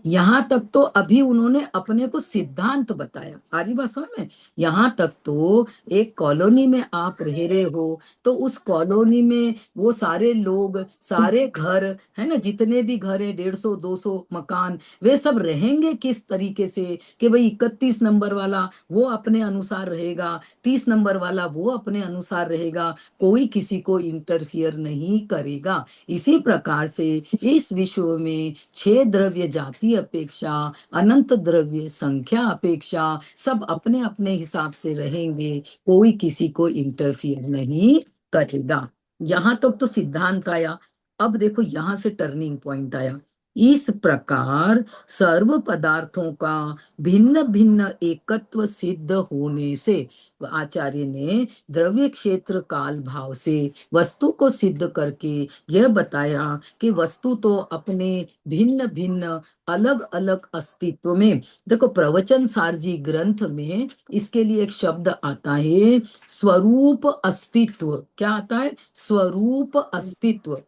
यहाँ तक तो अभी उन्होंने अपने को सिद्धांत बताया, सारी बात समझ में। यहाँ तक तो एक कॉलोनी में आप रह रहे हो, तो उस कॉलोनी में वो सारे लोग, सारे घर, है ना, जितने भी घर है 150 200 मकान, वे सब रहेंगे किस तरीके से कि भाई 31 नंबर वाला वो अपने अनुसार रहेगा, 30 नंबर वाला वो अपने अनुसार रहेगा, कोई किसी को इंटरफियर नहीं करेगा। इसी प्रकार से इस विश्व में 6 द्रव्य जाति अपेक्षा, अनंत द्रव्य संख्या अपेक्षा सब अपने अपने हिसाब से रहेंगे, कोई किसी को इंटरफियर नहीं करेगा। यहां तक तो सिद्धांत आया। अब देखो यहां से टर्निंग पॉइंट आया। इस प्रकार सर्व पदार्थों का भिन्न भिन्न एकत्व सिद्ध होने से आचार्य ने द्रव्य क्षेत्र काल भाव से वस्तु को सिद्ध करके यह बताया कि वस्तु तो अपने भिन्न भिन्न अलग अलग अस्तित्व में, देखो प्रवचन सारजी ग्रंथ में इसके लिए एक शब्द आता है स्वरूप अस्तित्व। क्या आता है? स्वरूप अस्तित्व।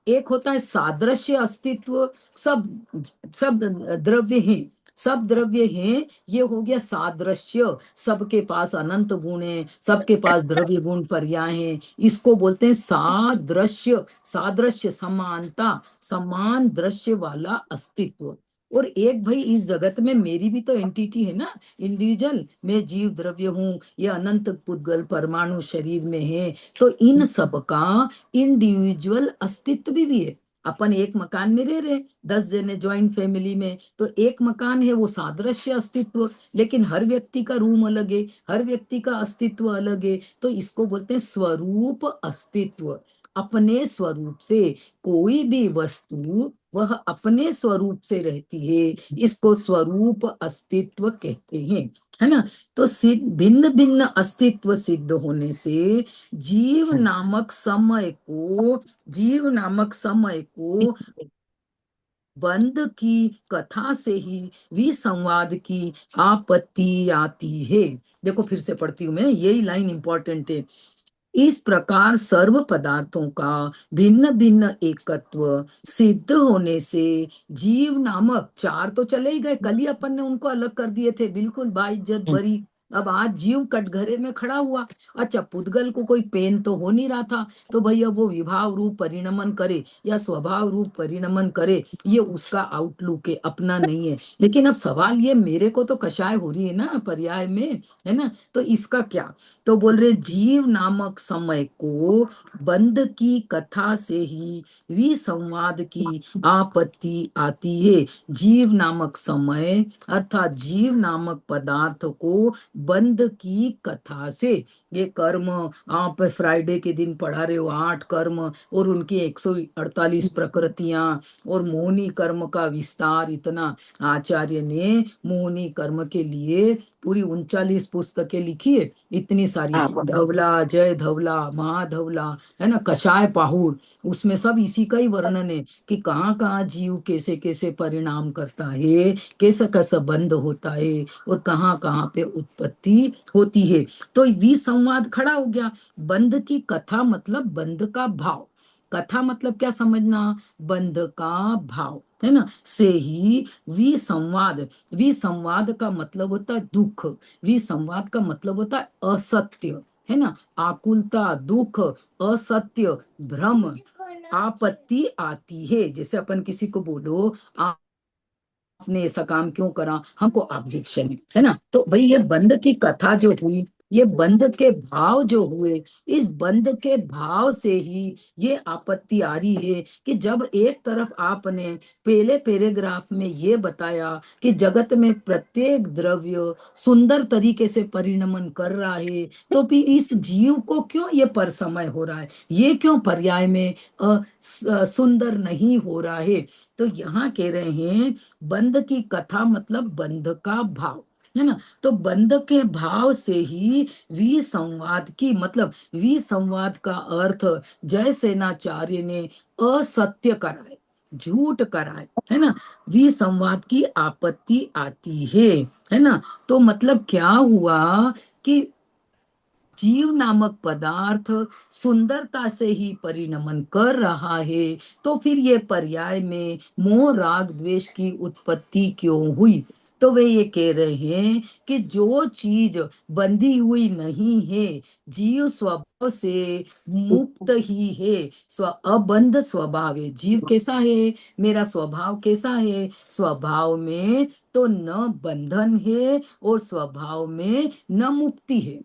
एक होता है सादृश्य अस्तित्व। सब सब द्रव्य हैं, सब द्रव्य हैं, ये हो गया सादृश्य। सबके पास अनंत गुण है, सबके पास द्रव्य गुण पर्याय है, इसको बोलते हैं सादृश्य। सादृश्य समानता, समान दृश्य वाला अस्तित्व। और एक भाई इस जगत में मेरी भी तो एंटिटी है ना, इंडिविजुअल। मैं जीव द्रव्य हूँ, ये अनंत पुद्गल परमाणु शरीर में है, तो इन सब का इंडिविजुअल अस्तित्व भी है। अपन एक मकान में रह रहे 10 जने ज्वाइंट फैमिली में, तो एक मकान है, वो सादृश्य अस्तित्व, लेकिन हर व्यक्ति का रूम अलग है, हर व्यक्ति का अस्तित्व अलग है, तो इसको बोलते हैं स्वरूप अस्तित्व। अपने स्वरूप से कोई भी वस्तु वह अपने स्वरूप से रहती है, इसको स्वरूप अस्तित्व कहते हैं, है ना। तो भिन्न भिन्न अस्तित्व सिद्ध होने से जीव नामक समय को, जीव नामक समय को बंध की कथा से ही विसंवाद की आपत्ति आती है। देखो फिर से पढ़ती हूं मैं, यही लाइन इंपॉर्टेंट है। इस प्रकार सर्व पदार्थों का भिन्न भिन्न एकत्व सिद्ध होने से जीव नामक, चार तो चले ही गए, कल ही अपन ने उनको अलग कर दिए थे, बिल्कुल बाइज्जत बरी। अब आज जीव कटघरे में खड़ा हुआ। अच्छा, पुद्गल को कोई पेन तो हो नहीं रहा था, तो भैया वो विभाव रूप परिणमन करे या स्वभाव रूप परिणमन करे, ये उसका आउटलुक है, अपना नहीं है। लेकिन अब सवाल ये, मेरे को तो कषाय हो रही है ना पर्याय में, है ना, तो इसका क्या? तो बोल रहे जीव नामक समय को बंध की कथा से ही विसंवाद की आपत्ति आती है। जीव नामक समय अर्थात जीव नामक पदार्थ को बंध की कथा से, ये कर्म आप फ्राइडे के दिन पढ़ा रहे हो, 8 कर्म और उनकी 148 प्रकृतियां, और मोहनी कर्म का विस्तार इतना। आचार्य ने मोहनी कर्म के लिए पूरी 39 पुस्तकें लिखी है, इतनी सारी, धवला, जय धवला, महाधवला, है ना, कषाय पाहुर, उसमें सब इसी का ही वर्णन है कि कहाँ कहाँ जीव कैसे कैसे परिणाम करता है, कैसा कैसा बंध होता है, और कहाँ कहाँ पे उत्पत्ति होती है। तो विसंवाद खड़ा हो गया। बंध की कथा मतलब बंध का भाव। कथा मतलब क्या समझना? बंध का भाव, है ना, से ही विसंवाद। विसंवाद का मतलब होता है दुख, विसंवाद का मतलब होता है असत्य, है ना, आकुलता, दुख, असत्य, भ्रम, आपत्ति आती है। जैसे अपन किसी को बोलो आपने ऐसा काम क्यों करा, हमको ऑब्जेक्शन है ना, तो भाई ये बंध की कथा जो हुई, ये बंध के भाव जो हुए, इस बंध के भाव से ही ये आपत्ति आ रही है कि जब एक तरफ आपने पहले पैराग्राफ में ये बताया कि जगत में प्रत्येक द्रव्य सुंदर तरीके से परिणमन कर रहा है, तो भी इस जीव को क्यों ये परसमय हो रहा है, ये क्यों पर्याय में सुंदर नहीं हो रहा है? तो यहाँ कह रहे हैं बंध की कथा मतलब बंध का भाव, है ना। तो बंध के भाव से ही विसंवाद की, मतलब विसंवाद का अर्थ जय सेनाचार्य ने असत्य कराए, झूठ कराए, है ना, विसंवाद की आपत्ति आती है ना। तो मतलब क्या हुआ कि जीव नामक पदार्थ सुंदरता से ही परिणमन कर रहा है, तो फिर ये पर्याय में मोह राग द्वेष की उत्पत्ति क्यों हुई? तो वे ये कह रहे हैं कि जो चीज बंधी हुई नहीं है, जीव स्वभाव से मुक्त ही है, अबंध स्वभाव है। जीव कैसा है? मेरा स्वभाव कैसा है? स्वभाव में तो न बंधन है और स्वभाव में न मुक्ति है।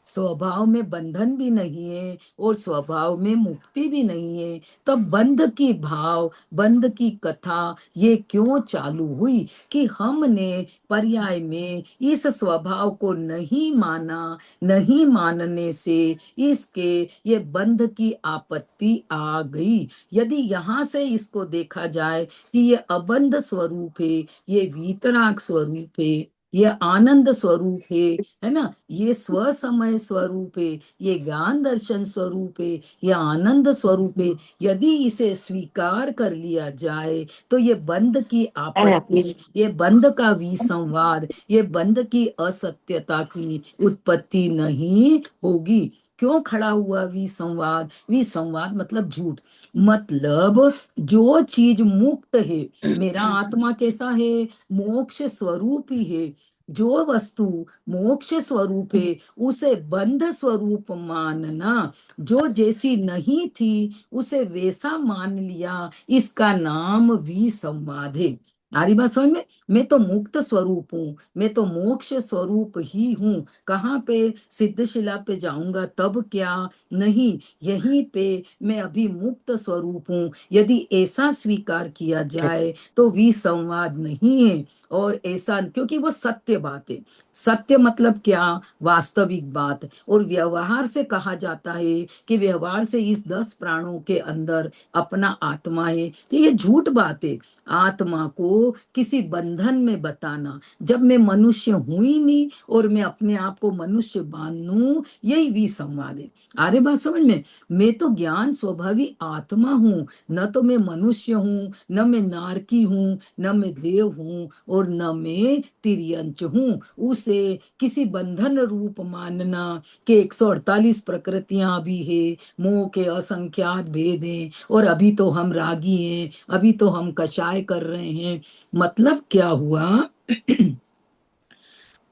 स्वभाव में बंधन भी नहीं है और स्वभाव में मुक्ति भी नहीं है, तब बंध की भाव, बंध की कथा ये क्यों चालू हुई कि हमने पर्याय में इस स्वभाव को नहीं माना, नहीं मानने से इसके ये बंध की आपत्ति आ गई। यदि यहाँ से इसको देखा जाए कि ये अबंध स्वरूप है, ये वीतराग स्वरूप है, ये आनंद स्वरूप है ना, ये स्व समय स्वरूप है, ये ज्ञान दर्शन स्वरूप है, ये आनंद स्वरूप है, यदि इसे स्वीकार कर लिया जाए तो ये बंध की आपत्ति, ये बंध का विसंवाद, ये बंध की असत्यता की उत्पत्ति नहीं होगी। क्यों खड़ा हुआ विसंवाद? विसंवाद मतलब झूठ, मतलब जो चीज मुक्त है, मेरा आत्मा कैसा है? मोक्ष स्वरूप ही है। जो वस्तु मोक्ष स्वरूप है उसे बंध स्वरूप मानना, जो जैसी नहीं थी उसे वैसा मान लिया, इसका नाम विसंवाद है। आ रही बात समझ में? मैं तो मुक्त स्वरूप हूँ, मैं तो मोक्ष स्वरूप ही हूँ। कहाँ पे? सिद्धशिला पे जाऊंगा तब क्या? नहीं, यहीं पे मैं अभी मुक्त स्वरूप हूँ। यदि ऐसा स्वीकार किया जाए तो विसंवाद नहीं है। और ऐसा, क्योंकि वो सत्य बात है। सत्य मतलब क्या? वास्तविक बात। और व्यवहार से कहा जाता है कि व्यवहार से इस 10 प्राणों के अंदर अपना आत्मा है, तो ये झूठ बात है। आत्मा को किसी बंधन में बताना, जब मैं मनुष्य हूं ही नहीं और मैं अपने आप को मनुष्य मानूं, यही विसंवाद है। अरे बात समझ में? मैं तो ज्ञान स्वभावी आत्मा हूँ, न तो मैं मनुष्य हूँ, न मैं नारकी हूँ, न मैं देव हूँ, और न मैं तिर्यंच हूँ। उसे किसी बंधन रूप मानना कि 148 प्रकृतियां भी है, मोह के असंख्यात भेद हैं, और अभी तो हम रागी हैं, अभी तो हम कषाय कर रहे हैं। मतलब क्या हुआ?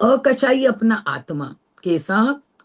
अकशाई अपना आत्मा कैसा?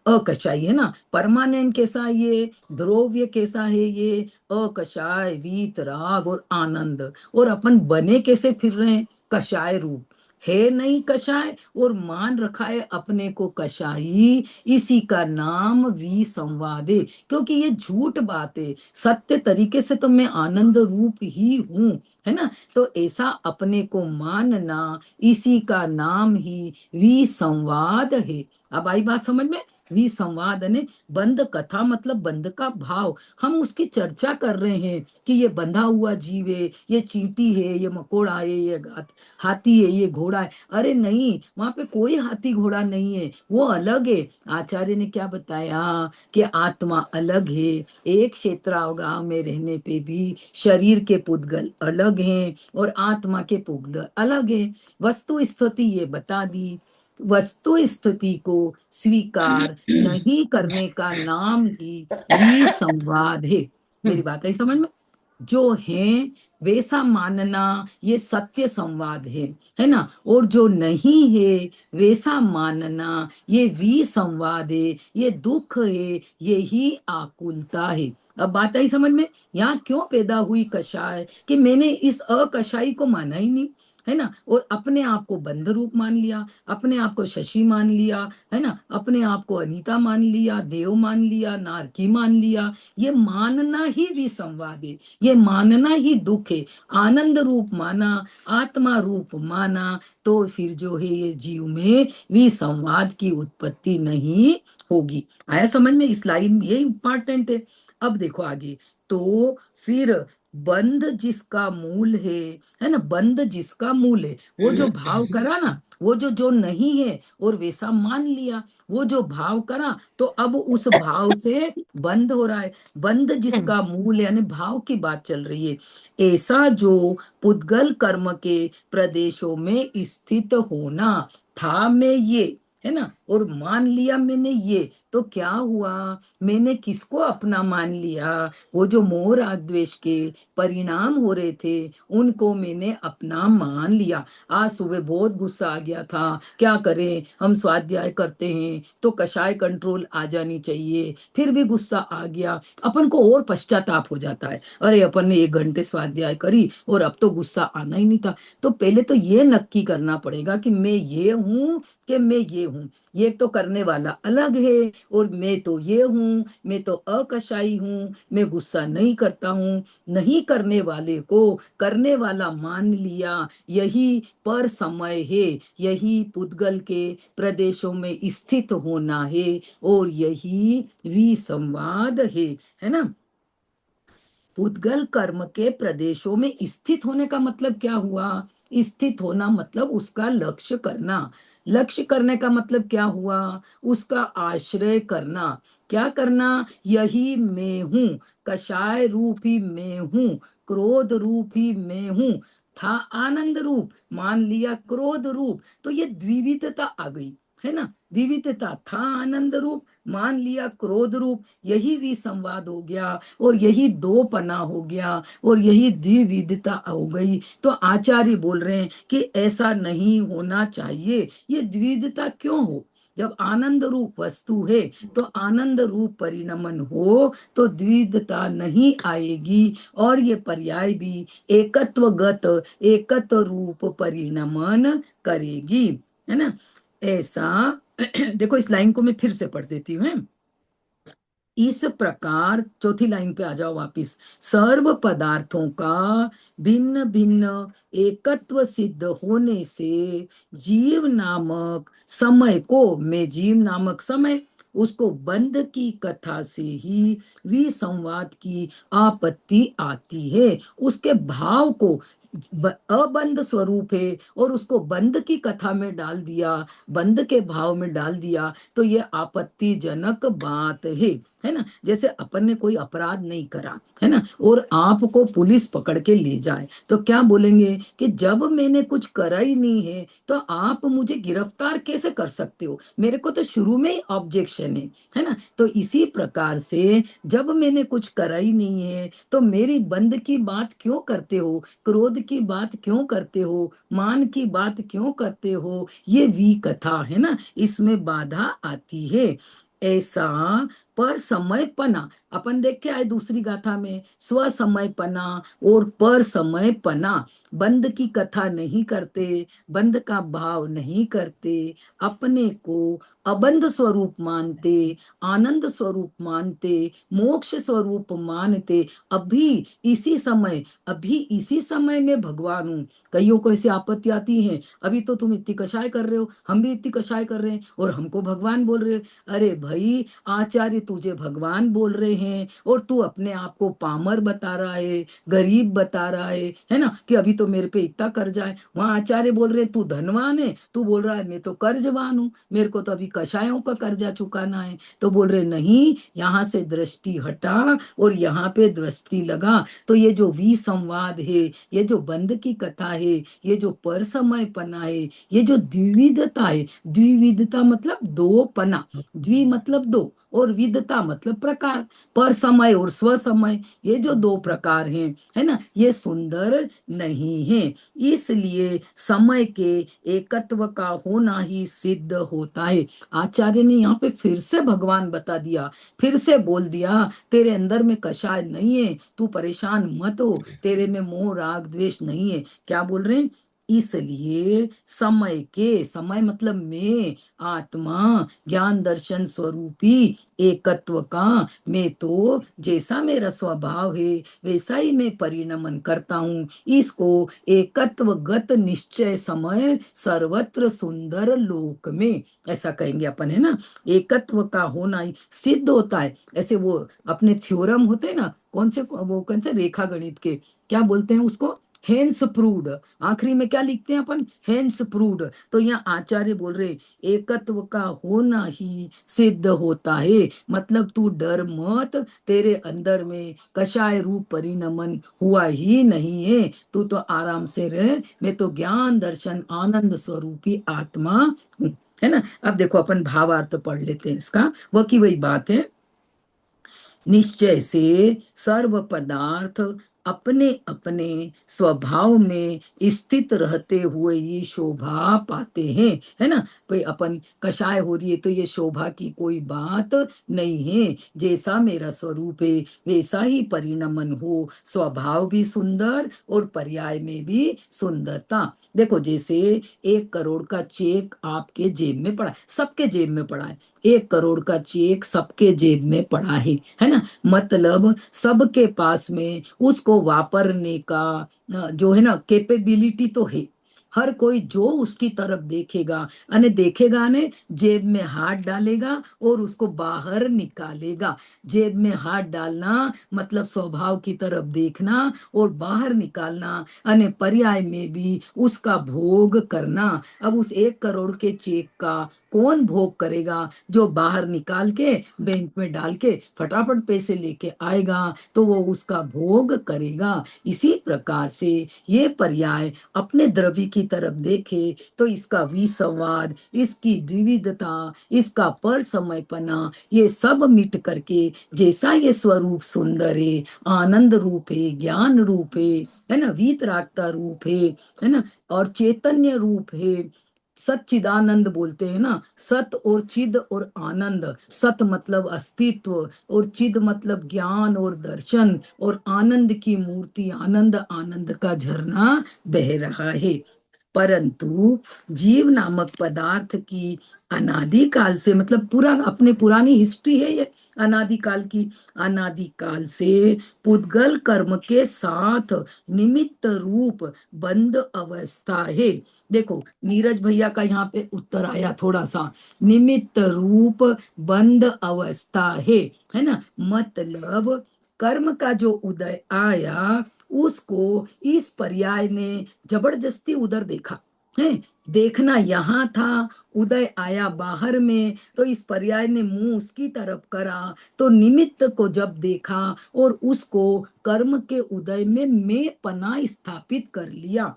अकशाई है ना, परमानेंट कैसा? ये द्रव्य कैसा है? ये अकशाय, वीत राग और आनंद। और अपन बने कैसे फिर रहे हैं? कषाय रूप है नहीं कषाय, और मान रखा है अपने को कषाई। इसी का नाम विसंवाद है, क्योंकि ये झूठ बात है। सत्य तरीके से तो मैं आनंद रूप ही हूं, है ना। तो ऐसा अपने को मानना, इसी का नाम ही विसंवाद है। अब आई बात समझ में? विसंवाद ने बंध कथा मतलब बंध का भाव, हम उसकी चर्चा कर रहे हैं कि ये बंधा हुआ जीव है, ये चींटी है, ये मकोड़ा है, ये हाथी है, ये घोड़ा है। अरे नहीं, वहां पे कोई हाथी घोड़ा नहीं है, वो अलग है। आचार्य ने क्या बताया कि आत्मा अलग है। एक क्षेत्रावगाह में रहने पे भी शरीर के पुद्गल अलग हैं और आत्मा के पुद्गल अलग हैं। वस्तु स्थिति ये बता दी। वस्तु स्थिति को स्वीकार नहीं करने का नाम ही विसंवाद है। मेरी बात है समझ में? जो है वैसा मानना ये सत्य संवाद है ना। और जो नहीं है वैसा मानना ये विसंवाद है, ये दुख है, ये ही आकुलता है। अब बात आई समझ में? यहाँ क्यों पैदा हुई कषाय कि मैंने इस अकषाई को माना ही नहीं, है ना, और अपने आप को बंध रूप मान लिया, अपने आप को शशि मान लिया, है ना, अपने आप को अनीता मान लिया, देव मान लिया, नारकी मान लिया। ये मानना ही विसंवाद है, ये मानना ही दुख है। आनंद रूप माना, आत्मा रूप माना, तो फिर जो है ये जीव में विसंवाद की उत्पत्ति नहीं होगी। आया समझ में? इस लाइन ये इंपॉर्टेंट है। अब देखो आगे, तो फिर बंध जिसका मूल है ना, बंध जिसका मूल है, वो जो भाव करा ना, वो जो जो नहीं है और वैसा मान लिया, वो जो भाव करा, तो अब उस भाव से बंध हो रहा है। बंध जिसका मूल है, यानी भाव की बात चल रही है, ऐसा जो पुद्गल कर्म के प्रदेशों में स्थित होना था, मैं ये, है ना, और मान लिया मैंने ये, तो क्या हुआ? मैंने किसको अपना मान लिया? वो जो मोह राग द्वेष के परिणाम हो रहे थे उनको मैंने अपना मान लिया। आज सुबह बहुत गुस्सा आ गया था, क्या करें, हम स्वाध्याय करते हैं तो कषाय कंट्रोल आ जानी चाहिए, फिर भी गुस्सा आ गया, अपन को और पश्चाताप हो जाता है, अरे अपन ने 1 घंटे स्वाध्याय करी और अब तो गुस्सा आना ही नहीं था। तो पहले तो ये नक्की करना पड़ेगा कि मैं ये हूं कि मैं ये हूं। ये तो करने वाला अलग है और मैं तो ये हूँ, मैं तो अकशाई हूँ, मैं गुस्सा नहीं करता हूँ। नहीं करने वाले को करने वाला मान लिया, यही पर समय है, यही पुद्गल के प्रदेशों में स्थित होना है, और यही विसंवाद है ना। पुद्गल कर्म के प्रदेशों में स्थित होने का मतलब क्या हुआ? स्थित होना मतलब उसका लक्ष्य करना। लक्ष्य करने का मतलब क्या हुआ? उसका आश्रय करना। क्या करना? यही मैं हूं, कषाय रूप ही मैं हूं, क्रोध रूप ही मैं हूं, था आनंद रूप, मान लिया क्रोध रूप, तो ये द्विविधता आ गई, है ना। द्विविधता, था आनंद रूप, मान लिया क्रोध रूप, यही विसंवाद हो गया, और यही दो पना हो गया, और यही द्विविधता हो गई। तो आचार्य बोल रहे हैं कि ऐसा नहीं होना चाहिए। ये द्विविधता क्यों हो? जब आनंद रूप वस्तु है, तो आनंद रूप परिणमन हो तो द्विविधता नहीं आएगी, और ये पर्याय भी एकत्वगत एकत्व रूप परिणमन करेगी, है ना। ऐसा देखो, इस लाइन को मैं फिर से पढ़ देती हूँ। इस प्रकार चौथी लाइन पे आ जाओ वापिस। सर्व पदार्थों का भिन्न भिन्न एकत्व सिद्ध होने से जीव नामक समय को, मैं जीव नामक समय, उसको बंध की कथा से ही विसंवाद की आपत्ति आती है। उसके भाव को अबंध स्वरूप है, और उसको बंध की कथा में डाल दिया, बंध के भाव में डाल दिया, तो ये आपत्तिजनक बात है ना। जैसे अपन ने कोई अपराध नहीं करा, है ना, और आपको पुलिस पकड़ के ले जाए, तो क्या बोलेंगे कि जब मैंने कुछ करा ही नहीं है, तो आप मुझे गिरफ्तार कैसे कर सकते हो? मेरे को तो शुरू में ही ऑब्जेक्शन है ना। तो इसी प्रकार से जब मैंने कुछ करा ही नहीं है, तो मेरी बंद की बात क्यों करते हो, क्रोध की बात क्यों करते हो, मान की बात क्यों करते हो? ये विकथा है ना, इसमें बाधा आती है। ऐसा पर समय पना, अपन देख के आए दूसरी गाथा में, स्व समय पना और पर समय पना। बंद की कथा नहीं करते, बंद का भाव नहीं करते, अपने को अबंध स्वरूप मानते, आनंद स्वरूप मानते, मोक्ष स्वरूप मानते। अभी इसी समय में भगवान हूं। कईयों को ऐसी आपत्ति आती है, अभी तो तुम इतनी कषाय कर रहे हो, हम भी इतनी कषाय कर रहे हैं, और हमको भगवान बोल रहे हो। अरे भाई, आचार्य तुझे भगवान बोल रहे हैं, और तू अपने आप को पामर बता रहा है, गरीब बता रहा है ना, कि अभी तो मेरे पे इतना कर्जा है। वहां आचार्य बोल रहे तू धनवान है, तू बोल रहा है मैं तो कर्जवान हूँ, मेरे को तो अभी कषायों का कर्जा चुकाना है। तो बोल रहे नहीं, यहाँ से दृष्टि हटा और यहाँ पे दृष्टि लगा। तो ये जो विसंवाद है, ये जो बंद की कथा है, ये जो पर समय पना है, ये जो द्विविधता है, द्विविधता मतलब दो पना, द्वि मतलब दो, और विधता मतलब प्रकार, पर समय और स्व समय, ये जो दो प्रकार हैं, है ना, ये सुंदर नहीं है। इसलिए समय के एकत्व का होना ही सिद्ध होता है। आचार्य ने यहाँ पे फिर से भगवान बता दिया, फिर से बोल दिया, तेरे अंदर में कषाय नहीं है, तू परेशान मत हो, तेरे में मोह राग द्वेष नहीं है। क्या बोल रहे हैं? इसलिए समय के, समय मतलब मैं, आत्मा, ज्ञान दर्शन स्वरूपी एकत्व का, मैं तो जैसा मेरा स्वभाव है वैसा ही मैं परिणमन करता हूँ। इसको एकत्वगत निश्चय समय सर्वत्र सुंदर लोक में, ऐसा कहेंगे अपन, है ना। एकत्व का होना ही सिद्ध होता है। ऐसे वो अपने थ्योरम होते हैं ना, कौन से रेखा गणित के, क्या बोलते हैं उसको, हेंस प्रूव्ड। आखिरी में क्या लिखते हैं अपन, हेंस प्रूव्ड। तो यहाँ आचार्य बोल रहे एकत्व का होना ही सिद्ध होता है, मतलब तू डर मत, तेरे अंदर में कषाय रूप परिणमन हुआ ही नहीं है, तू तो आराम से रह, मैं तो ज्ञान दर्शन आनंद स्वरूपी आत्मा हूँ, है ना। अब देखो अपन भावार्थ पढ़ लेते हैं इसका, वह की वही बात है। निश्चय से सर्व पदार्थ अपने अपने स्वभाव में स्थित रहते हुए ये शोभा पाते हैं, है ना। भाई अपन कषाय हो रही है तो ये शोभा की कोई बात नहीं है। जैसा मेरा स्वरूप है वैसा ही परिणमन हो, स्वभाव भी सुंदर और पर्याय में भी सुंदरता। देखो, जैसे 1 करोड़ का चेक आपके जेब में पड़ा है, सबके जेब में पड़ा 1 करोड़ का चेक सबके जेब में पड़ा है ना। मतलब सबके पास में उसको वापरने का जो है ना कैपेबिलिटी तो है। हर कोई जो उसकी तरफ देखेगा अने देखेगा ने जेब में हाथ डालेगा और उसको बाहर निकालेगा। जेब में हाथ डालना मतलब स्वभाव की तरफ देखना और बाहर निकालना, अने पर्याय में भी उसका भोग करना। अब उस 1 करोड़ के चेक का कौन भोग करेगा? जो बाहर निकाल के बैंक में डाल के फटाफट पैसे लेके आएगा तो वो उसका भोग करेगा। इसी प्रकार से ये पर्याय अपने द्रव्य की तरफ देखे तो इसका विसंवाद, इसकी द्विविधता, इसका पर समयपना, ये सब मिट करके जैसा ये स्वरूप सुंदर है, आनंद रूप है, ज्ञान रूप है ना, वीतरागता रूप है ना, और चैतन्य रूप है। सच्चिदानंद बोलते हैं ना, सत और चिद और आनंद। सत मतलब अस्तित्व और चिद मतलब ज्ञान और दर्शन, और आनंद की मूर्ति, आनंद आनंद का झरना बह रहा है। परंतु जीव नामक पदार्थ की अनादिकाल से, मतलब पूरा अपने पुरानी हिस्ट्री है ये अनादिकाल की, अनादिकाल से पुद्गल कर्म के साथ निमित्त रूप बंद अवस्था है। देखो नीरज भैया का यहाँ पे उत्तर आया थोड़ा सा, निमित्त रूप बंद अवस्था है ना। मतलब कर्म का जो उदय आया उसको इस पर्याय ने जबरदस्ती उधर देखा है। देखना यहाँ था, उदय आया बाहर में, तो इस पर्याय ने मुंह उसकी तरफ करा, तो निमित्त को जब देखा और उसको कर्म के उदय में मैं पना स्थापित कर लिया।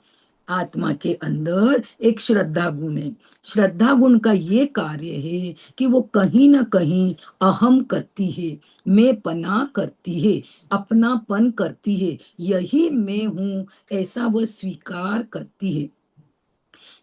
आत्मा के अंदर एक श्रद्धा गुण है। श्रद्धा गुण का ये कार्य है कि वो कहीं ना कहीं अहम करती है, मैं पना करती है, अपनापन करती है, यही मैं हूं ऐसा वो स्वीकार करती है।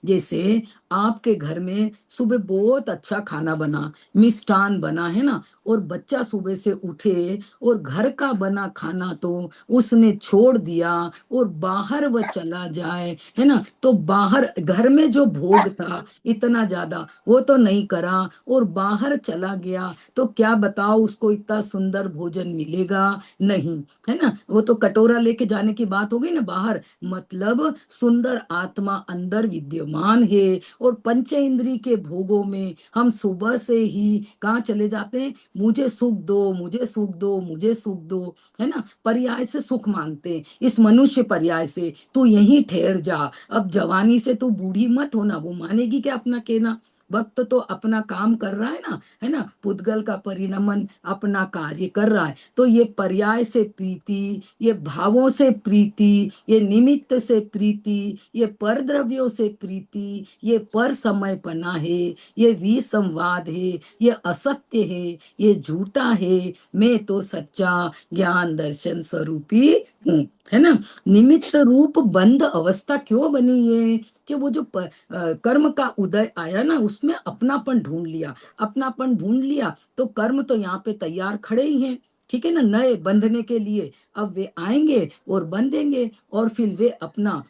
जैसे आपके घर में सुबह बहुत अच्छा खाना बना, मिष्ठान बना है ना, और बच्चा सुबह से उठे और घर का बना खाना तो उसने छोड़ दिया और बाहर वह चला जाए, है ना, तो बाहर घर में जो भोग था इतना ज्यादा वो तो नहीं करा और बाहर चला गया, तो क्या बताओ उसको इतना सुंदर भोजन मिलेगा? नहीं, है ना। वो तो कटोरा लेके जाने की बात हो गई ना बाहर। मतलब सुंदर आत्मा अंदर विद्यमान है, और पंच इंद्री के भोगों में हम सुबह से ही कहाँ चले जाते हैं? मुझे सुख दो, मुझे सुख दो, मुझे सुख दो, है ना। पर्याय से सुख मांगते हैं, इस मनुष्य पर्याय से तू यहीं ठहर जा, अब जवानी से तू बूढ़ी मत होना। वो मानेगी क्या अपना कहना? वक्त तो अपना काम कर रहा है ना, है ना, पुद्गल का परिणमन अपना कार्य कर रहा है। तो ये पर्याय से प्रीति, ये भावों से प्रीति, ये निमित्त से प्रीति, ये पर द्रव्यों से प्रीति, ये पर समयपना है, ये विसंवाद है, ये असत्य है, ये झूठा है, मैं तो सच्चा ज्ञान दर्शन स्वरूपी हूँ, है ना। निमित्त रूप बंद अवस्था क्यों बनी है? कि वो जो कर्म का उदय आया ना उसमें अपनापन ढूंढ लिया। अपनापन ढूंढ लिया तो कर्म तो यहाँ पे तैयार खड़े ही हैं, ठीक है ना, नए बंधने के लिए। अब वे आएंगे और बंधेंगे और फिर वे अपना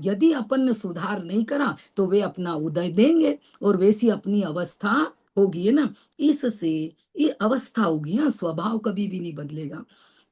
यदि अपन ने सुधार नहीं करा तो वे अपना उदय देंगे और वैसी अपनी अवस्था होगी, है ना। इससे ये अवस्था होगी, हाँ, स्वभाव कभी भी नहीं बदलेगा।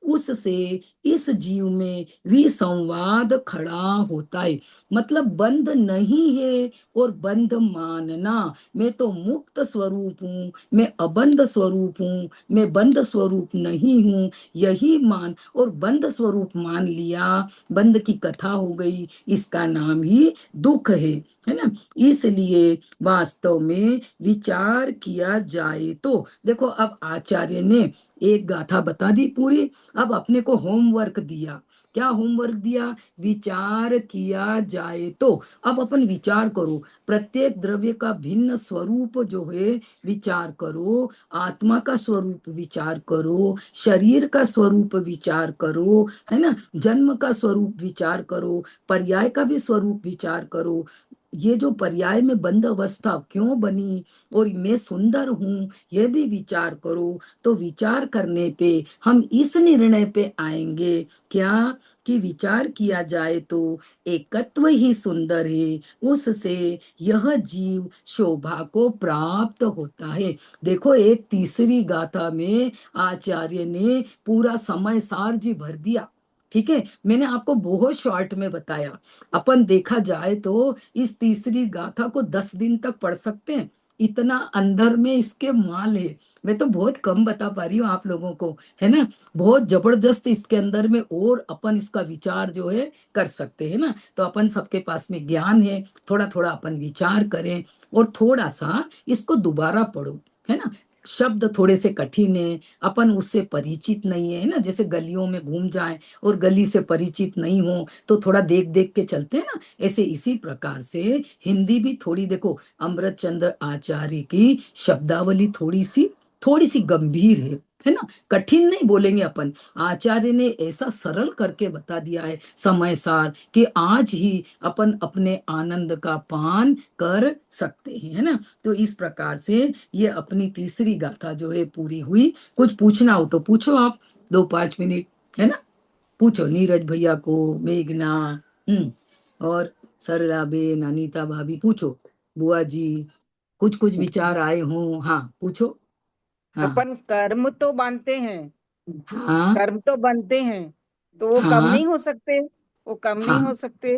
उससे इस जीव में विसंवाद खड़ा होता है। मतलब बंध नहीं है और बंध मानना, मैं तो मुक्त स्वरूप हूँ, मैं अबंध स्वरूप हूँ, मैं बंध स्वरूप नहीं हूँ, यही मान और बंध स्वरूप मान लिया, बंध की कथा हो गई, इसका नाम ही दुख है ना। इसलिए वास्तव में विचार किया जाए तो देखो, अब आचार्य ने एक गाथा बता दी पूरी, अब अपने को होमवर्क दिया। क्या होमवर्क दिया? विचार किया जाए तो। अब अपन विचार करो, प्रत्येक द्रव्य का भिन्न स्वरूप जो है विचार करो, आत्मा का स्वरूप विचार करो, शरीर का स्वरूप विचार करो, है ना, जन्म का स्वरूप विचार करो, पर्याय का भी स्वरूप विचार करो, ये जो पर्याय में बंद अवस्था क्यों बनी, और मैं सुंदर हूं, यह भी विचार करो। तो विचार करने पे हम इस निर्णय पे आएंगे क्या, कि विचार किया जाए तो एकत्व ही सुंदर है, उससे यह जीव शोभा को प्राप्त होता है। देखो, एक तीसरी गाथा में आचार्य ने पूरा समय सार जी भर दिया। ठीक है, मैंने आपको बहुत शॉर्ट में बताया। अपन देखा जाए तो इस तीसरी गाथा को 10 दिन तक पढ़ सकते हैं, इतना अंदर में इसके माल है। मैं तो बहुत कम बता पा रही हूँ आप लोगों को, है ना। बहुत जबरदस्त इसके अंदर में, और अपन इसका विचार जो है कर सकते हैं ना। तो अपन सबके पास में ज्ञान है, थोड़ा थोड़ा अपन विचार करें, और थोड़ा सा इसको दोबारा पढ़ो, है ना। शब्द थोड़े से कठिन है, अपन उससे परिचित नहीं है ना। जैसे गलियों में घूम जाए और गली से परिचित नहीं हो तो थोड़ा देख देख के चलते हैं ना, ऐसे इसी प्रकार से हिंदी भी थोड़ी देखो, अमृत चंद्र आचार्य की शब्दावली थोड़ी सी गंभीर है ना। कठिन नहीं बोलेंगे अपन, आचार्य ने ऐसा सरल करके बता दिया है समय सार, कि आज ही अपन अपने आनंद का पान कर सकते हैं, है ना। तो इस प्रकार से ये अपनी तीसरी गाथा जो है पूरी हुई। कुछ पूछना हो तो पूछो आप, 2-5 मिनट, है ना। पूछो नीरज भैया को, मेघना, और सरला बेन, अनीता भाभी, पूछो बुआ जी, कुछ कुछ विचार आए हों, हाँ पूछो। हाँ अपन कर्म तो बांधते हैं, हाँ कर्म तो बनते हैं, तो वो कम हाँ नहीं हो सकते, वो कम नहीं हो हाँ। सकते।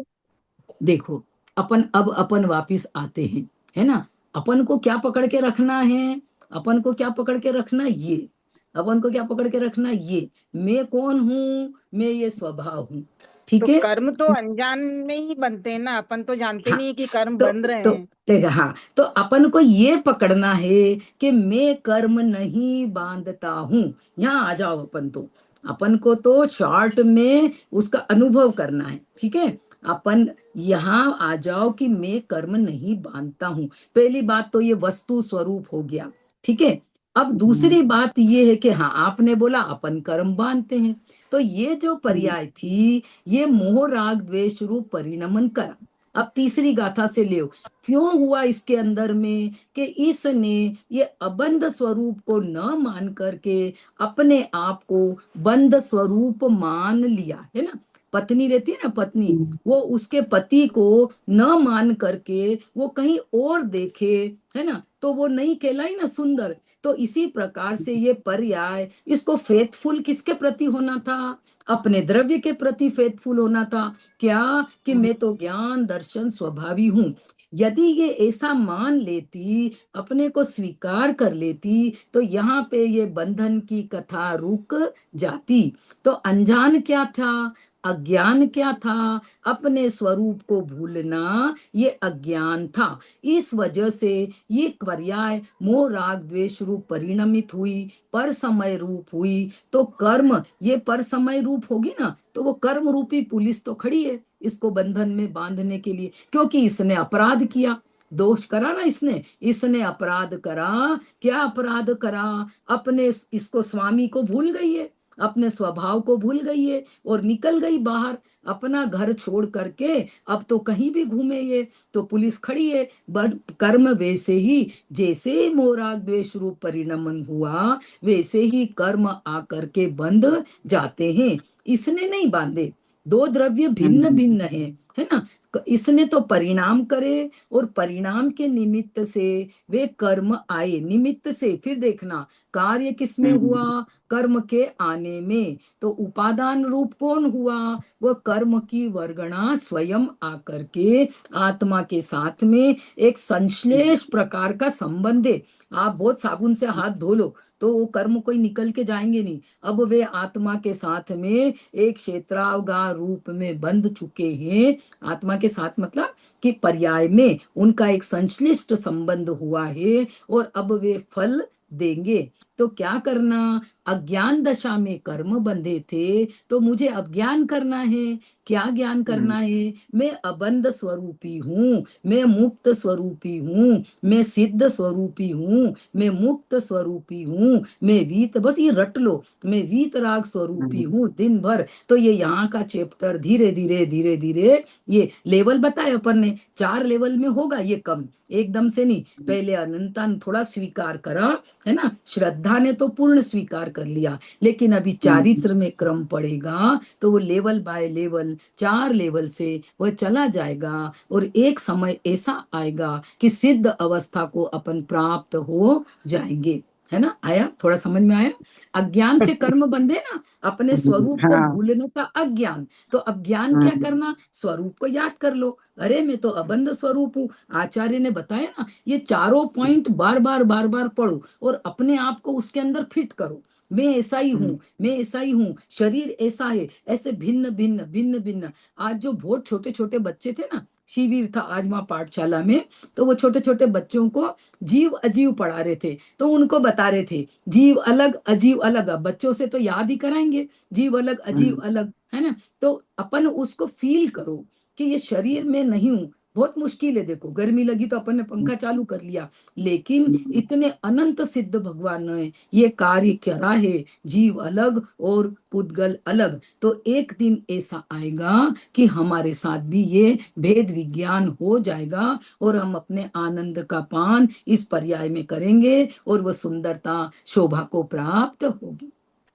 देखो, अपन वापिस आते हैं, है ना। अपन को क्या पकड़ के रखना है, अपन को क्या पकड़ के रखना, ये अपन को क्या पकड़ के रखना, ये मैं कौन हूँ, मैं ये स्वभाव हूँ। तो ठीक है। कर्म तो अनजान में ही बनते हैं ना, अपन तो जानते हाँ, नहीं है कि कर्म तो बन रहे तो हैं। देखा, हाँ, तो अपन को ये पकड़ना है कि मैं कर्म नहीं बांधता हूं। यहाँ आ जाओ अपन तो, अपन को तो शॉर्ट में उसका अनुभव करना है। ठीक है, अपन यहाँ आ जाओ कि मैं कर्म नहीं बांधता हूं। पहली बात तो ये वस्तु स्वरूप हो गया। ठीक है, अब दूसरी बात ये है कि हाँ, आपने बोला अपन कर्म बांधते हैं, तो ये जो पर्याय थी, ये मोह राग द्वेष रूप परिणमन कर। अब तीसरी गाथा से ले, क्यों हुआ इसके अंदर में, कि इसने ये अबंध स्वरूप को न मान करके अपने आप को बंध स्वरूप मान लिया, है ना। पत्नी रहती है ना, पत्नी, वो उसके पति को न मान करके वो कहीं और देखे, है ना, तो वो नहीं कहलाई ना सुंदर। तो इसी प्रकार से ये पर्याय, इसको फेथफुल किसके प्रति होना था, अपने द्रव्य के प्रति फेथफुल होना था। क्या, कि मैं तो ज्ञान दर्शन स्वभावी हूं। यदि ये ऐसा मान लेती, अपने को स्वीकार कर लेती, तो यहाँ पे ये बंधन की कथा रुक जाती। तो अनजान क्या था, अज्ञान क्या था, अपने स्वरूप को भूलना, ये अज्ञान था। इस वजह से ये पर्याय मोह राग द्वेष रूप परिणमित हुई, पर समय रूप हुई। तो कर्म ये पर समय रूप होगी ना, तो वो कर्म रूपी पुलिस तो खड़ी है इसको बंधन में बांधने के लिए, क्योंकि इसने अपराध किया, दोष करा ना इसने, इसने अपराध करा। क्या अपराध करा, अपने इसको स्वामी को भूल गई है, अपने स्वभाव को भूल गई है, और निकल गई बाहर अपना घर छोड़ करके। अब तो कहीं भी घूमे ये, तो पुलिस खड़ी है। बट कर्म वैसे ही, जैसे मोराग द्वेष रूप परिणमन हुआ, वैसे ही कर्म आकर के बंध जाते हैं। इसने नहीं बांधे, दो द्रव्य भिन्न भिन्न है ना। इसने तो परिणाम करे, और परिणाम के निमित्त से वे कर्म आए, निमित्त से फिर देखना कार्य किसमें हुआ, कर्म के आने में। तो उपादान रूप कौन हुआ, वह कर्म की वर्गणा स्वयं आकर के आत्मा के साथ में एक संश्लेष प्रकार का संबंध है। आप बहुत साबुन से हाथ धो लो तो वो कर्म कोई निकल के जाएंगे नहीं, अब वे आत्मा के साथ में एक क्षेत्रावगाह रूप में बंध चुके हैं। आत्मा के साथ मतलब कि पर्याय में उनका एक संश्लिष्ट संबंध हुआ है, और अब वे फल देंगे। तो क्या करना, अज्ञान दशा में कर्म बंधे थे तो मुझे अज्ञान करना है। क्या ज्ञान करना है, मैं अबंध स्वरूपी हूँ, मैं मुक्त स्वरूपी हूँ, मैं सिद्ध स्वरूपी हूँ, मैं मुक्त स्वरूपी हूँ, मैं वीत, बस ये रट लो, मैं वीतराग स्वरूपी हूँ दिन भर। तो ये यहाँ का चैप्टर धीरे धीरे धीरे धीरे ये लेवल बताए अपन ने, 4 लेवल में होगा ये कम, एकदम से नहीं। पहले अनंता ने थोड़ा स्वीकार करा, है ना, श्रद्धा ने तो पूर्ण स्वीकार कर लिया, लेकिन अभी चारित्र में क्रम पड़ेगा तो वो लेवल बाय लेवल 4 लेवल से वह चला जाएगा, और एक समय ऐसा आएगा कि सिद्ध अवस्था को अपन प्राप्त हो जाएंगे। है ना, आया, थोड़ा समझ में आया। अज्ञान से कर्म बंधे ना, अपने स्वरूप को हाँ। भूलने का अज्ञान। तो अज्ञान क्या करना, स्वरूप को याद कर लो, अरे मैं तो अबंध स्वरूप हूँ। आचार्य ने बताया ना, ये चारों पॉइंट बार बार पढ़ो और अपने आप को उसके अंदर फिट करो। मैं ऐसा ही हूँ, मैं ऐसा ही हूँ, शरीर ऐसा है, ऐसे भिन्न भिन्न भिन्न भिन्न। आज जो बहुत छोटे छोटे बच्चे थे ना, शिविर था आज वहां पाठशाला में, तो वो छोटे छोटे बच्चों को जीव अजीव पढ़ा रहे थे, तो उनको बता रहे थे जीव अलग अजीव अलग। अब बच्चों से तो याद ही कराएंगे, जीव अलग अजीव अलग, है ना। तो अपन उसको फील करो कि ये शरीर में नहीं हूं। बहुत मुश्किल है, देखो गर्मी लगी तो अपन ने पंखा चालू कर लिया, लेकिन इतने अनंत सिद्ध भगवान ने ये कार्य करा है, जीव अलग और पुद्गल अलग। तो एक दिन ऐसा आएगा कि हमारे साथ भी ये भेद विज्ञान हो जाएगा, और हम अपने आनंद का पान इस पर्याय में करेंगे, और वो सुंदरता शोभा को प्राप्त होगी।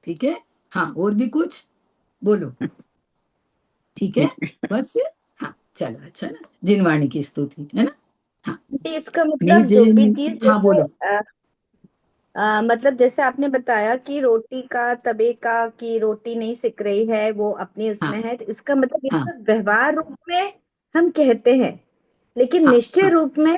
ठीक है, हाँ, और भी कुछ बोलो। ठीक है, बस फिर, हाँ चलो, अच्छा ना, जिनवाणी की स्तुति, है ना। हाँ, आंटी, इसका मतलब निज जो भी चीज हाँ जैसे बोलो। मतलब जैसे आपने बताया कि रोटी का तवे का की रोटी नहीं सिक रही है, वो अपने उसमें हाँ है, तो इसका मतलब ये हाँ तो व्यवहार रूप में हम कहते हैं, लेकिन हाँ निश्चय हाँ, रूप में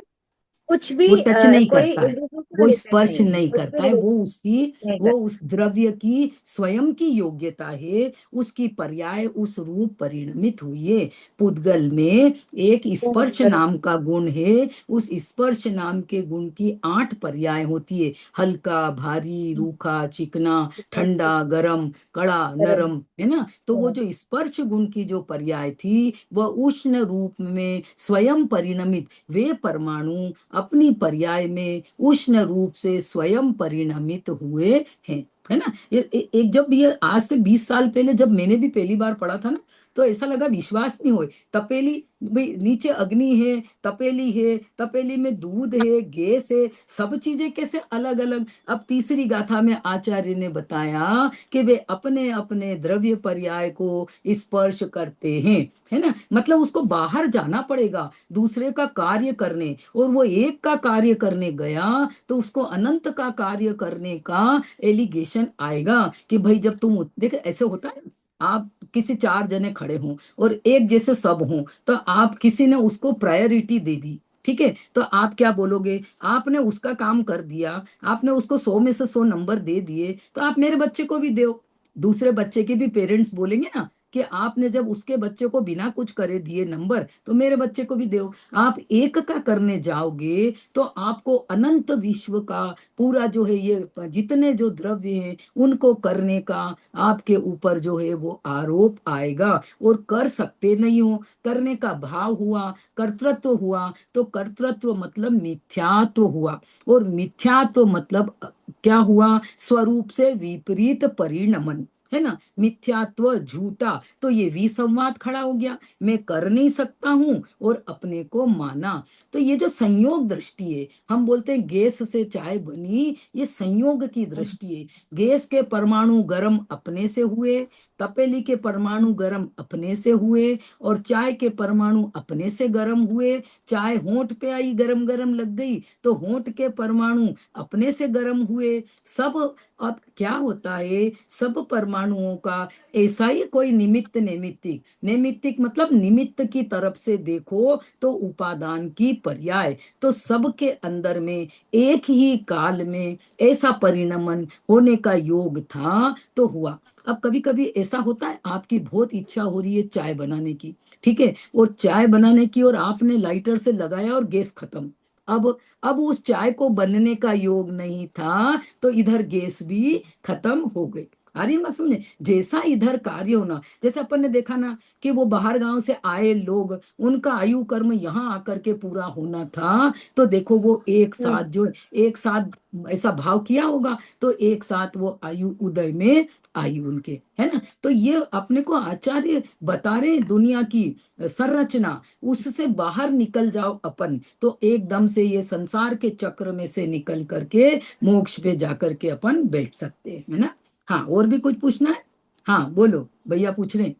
कुछ वो भी टच नहीं कोई करता है, दूसरा वो रिलेटेड स्पर्श नहीं है, नहीं कुछ भी करता है, वो रिलेटेड उसकी, नहीं वो करता। उस द्रव्य की स्वयं की योग्यता है, उसकी पर्याय उस रूप परिणमित हुई है। पुद्गल में एक स्पर्श नाम का गुण है, उस स्पर्श नाम के गुण की 8 पर्याय होती है, हल्का भारी रूखा चिकना ठंडा गरम कड़ा धर्म, नरम, है ना। तो वो जो स्पर्श गुण की जो पर्याय थी वह उष्ण रूप में स्वयं परिणमित, वे परमाणु अपनी पर्याय में उष्ण रूप से स्वयं परिणमित हुए हैं, है ना। एक जब ये आज से 20 साल पहले जब मैंने भी पहली बार पढ़ा था ना, तो ऐसा लगा विश्वास नहीं हो, तपेली, भाई नीचे अग्नि है, तपेली है, तपेली में दूध है, गैस है, सब चीजें कैसे अलग अलग। अब तीसरी गाथा में आचार्य ने बताया कि वे अपने अपने द्रव्य पर्याय को स्पर्श करते हैं, है ना। मतलब उसको बाहर जाना पड़ेगा दूसरे का कार्य करने, और वो एक का कार्य करने गया तो उसको अनंत का कार्य करने का एलिगेशन आएगा कि भाई जब तुम देख, ऐसे होता है, आप किसी 4 जने खड़े हों और एक जैसे सब हों, तो आप किसी ने उसको प्रायोरिटी दे दी, ठीक है, तो आप क्या बोलोगे, आपने उसका काम कर दिया, आपने उसको 100 में से 100 नंबर दे दिए, तो आप मेरे बच्चे को भी दो। दूसरे बच्चे के भी पेरेंट्स बोलेंगे ना कि आपने जब उसके बच्चे को बिना कुछ करे दिए नंबर, तो मेरे बच्चे को भी दो। आप एक का करने जाओगे तो आपको अनंत विश्व का पूरा जो है, ये जितने जो द्रव्य हैं उनको करने का आपके ऊपर जो है वो आरोप आएगा, और कर सकते नहीं हो। करने का भाव हुआ, कर्तृत्व हुआ, तो कर्तृत्व मतलब मिथ्यात्व हुआ, और मिथ्यात्व मतलब क्या हुआ, स्वरूप से विपरीत परिणमन, है ना। मिथ्यात्व झूठा, तो ये विसंवाद खड़ा हो गया, मैं कर नहीं सकता हूं और अपने को माना। तो ये जो संयोग दृष्टि है, हम बोलते हैं गैस से चाय बनी, ये संयोग की दृष्टि है। गैस के परमाणु गर्म अपने से हुए, तपेली के परमाणु गर्म अपने से हुए, और चाय के परमाणु अपने से गर्म हुए। चाय होंठ पे आई, गरम गरम लग गई, तो होंठ के परमाणु अपने से गर्म हुए सब। अब क्या होता है, सब परमाणुओं का ऐसा ही कोई निमित्त नैमित्तिक, नैमित्तिक मतलब निमित्त की तरफ से देखो तो उपादान की पर्याय, तो सबके अंदर में एक ही काल में ऐसा परिणमन होने का योग था तो हुआ। अब कभी कभी ऐसा होता है, आपकी बहुत इच्छा हो रही है चाय बनाने की, ठीक है, और चाय बनाने की, और आपने लाइटर से लगाया और गैस खत्म। अब उस चाय को बनने का योग नहीं था, तो इधर गैस भी खत्म हो गई। आ रही बात समझे? जैसा इधर कार्य होना, जैसे अपन ने देखा ना कि वो बाहर गांव से आए लोग, उनका आयु कर्म यहाँ आकर के पूरा होना था, तो देखो वो एक साथ जो एक साथ ऐसा भाव किया होगा, तो एक साथ वो आयु उदय में आई उनके, है ना। तो ये अपने को आचार्य बता रहे हैं, दुनिया की संरचना, उससे बाहर निकल जाओ अपन, तो एकदम से ये संसार के चक्र में से निकल करके मोक्ष पे जाकर के अपन बैठ सकते हैं, है ना। हाँ, और भी कुछ पूछना है? हाँ बोलो, भैया पूछ रहे हैं।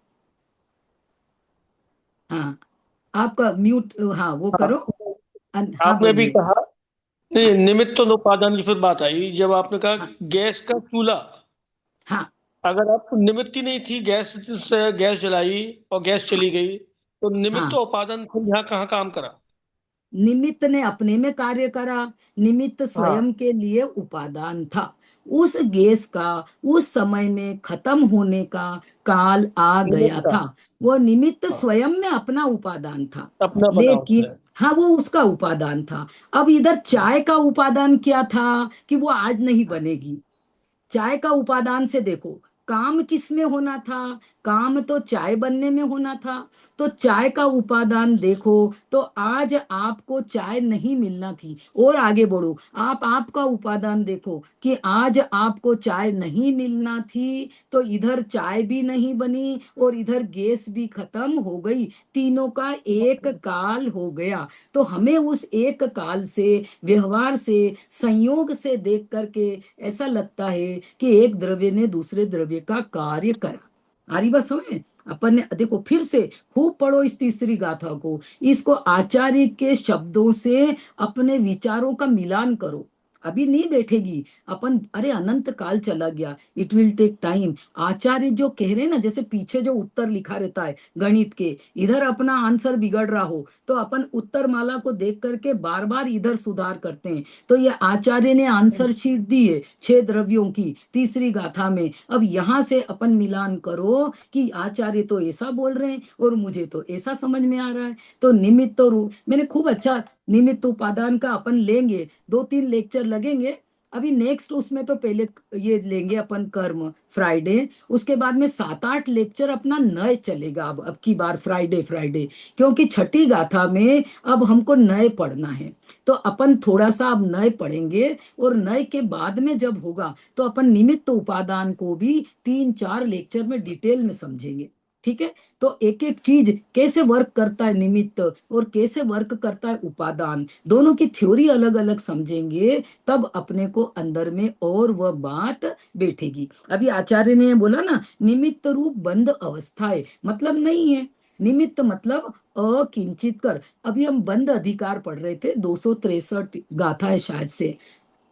हाँ, आपका म्यूट, हाँ वो हाँ, करो। हाँ आपने भी बोलिए। कहा नहीं, हाँ निमित्त उपादान की फिर बात आई जब आपने कहा हाँ गैस का चूल्हा, हाँ अगर आप निमित्त ही नहीं थी, गैस से गैस जलाई और गैस हाँ चली गई, तो निमित्त हाँ। उपादान फिर यहाँ कहाँ काम करा? निमित्त ने अपने में कार्य करा, निमित्त हाँ, स्वयं के लिए उपादान था। उस गैस का उस समय में खत्म होने का काल आ निमित्त गया का। था। वो निमित्त हाँ, स्वयं में अपना उपादान था, अपना बना लेकिन उसने। हाँ वो उसका उपादान था। अब इधर चाय का उपादान क्या था कि वो आज नहीं बनेगी। चाय का उपादान से देखो, काम किस में होना था? काम तो चाय बनने में होना था। तो चाय का उपादान देखो, तो आज आपको चाय नहीं मिलना थी। और आगे बढ़ो, आप आपका उपादान देखो कि आज आपको चाय नहीं मिलना थी, तो इधर चाय भी नहीं बनी और इधर गैस भी खत्म हो गई। तीनों का एक काल हो गया। तो हमें उस एक काल से, व्यवहार से, संयोग से देख करके ऐसा लगता है कि एक द्रव्य ने दूसरे द्रव्य का कार्य करा। आ रही बात समझ में? अपन ने देखो, फिर से खूब पढ़ो इस तीसरी गाथा को, इसको आचार्य के शब्दों से अपने विचारों का मिलान करो। अभी नहीं बैठेगी अपन, अरे अनंत काल चला गया, इट विल टेक टाइम। आचार्य जो कह रहे हैं ना, जैसे पीछे जो उत्तर लिखा रहता है गणित के, इधर अपना आंसर बिगड़ रहा हो तो अपन उत्तर माला को देख करके बार बार इधर सुधार करते हैं। तो ये आचार्य ने आंसर शीट दी है 6 द्रव्यों की तीसरी गाथा में। अब यहाँ से अपन मिलान करो कि आचार्य तो ऐसा बोल रहे हैं और मुझे तो ऐसा समझ में आ रहा है। तो निमित्त और मैंने खूब अच्छा, निमित्त उपादान का अपन लेंगे, 2-3 लेक्चर लगेंगे। अभी नेक्स्ट उसमें तो पहले ये लेंगे अपन कर्म फ्राइडे, उसके बाद में 7-8 लेक्चर अपना नए चलेगा। अब की बार फ्राइडे फ्राइडे, क्योंकि छठी गाथा में अब हमको नए पढ़ना है। तो अपन थोड़ा सा अब नए पढ़ेंगे, और नए के बाद में जब होगा तो अपन निमित्त उपादान को भी 3-4 लेक्चर में डिटेल में समझेंगे। ठीक है? तो एक एक चीज कैसे वर्क करता है निमित्त और कैसे वर्क करता है उपादान, दोनों की थ्योरी अलग अलग समझेंगे, तब अपने को अंदर में और वह बात बैठेगी। अभी आचार्य ने बोला ना, निमित्त रूप बंद अवस्थाएं मतलब नहीं है। निमित्त मतलब अकिंचित कर। अभी हम बंद अधिकार पढ़ रहे थे, 263 गाथा है शायद से,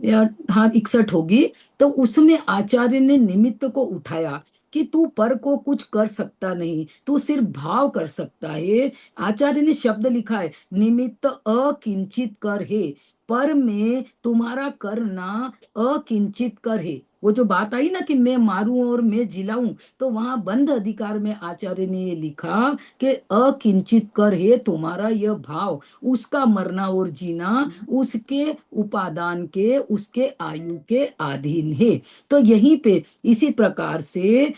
या हाँ 61 होगी। तो उसमें आचार्य ने निमित्त को उठाया कि तू पर को कुछ कर सकता नहीं, तू सिर्फ भाव कर सकता है। आचार्य ने शब्द लिखा है, निमित्त अकिंचित कर है। पर में तुम्हारा करना अकिंचित कर है। वो जो बात आई ना कि मैं मारूं और मैं जिलाऊं, तो वहां बंद अधिकार में आचार्य ने ये लिखा कि अकिंचित कर है तुम्हारा यह भाव, उसका मरना और जीना उसके उपादान के, उसके आयु के अधीन है। तो यहीं पे इसी प्रकार से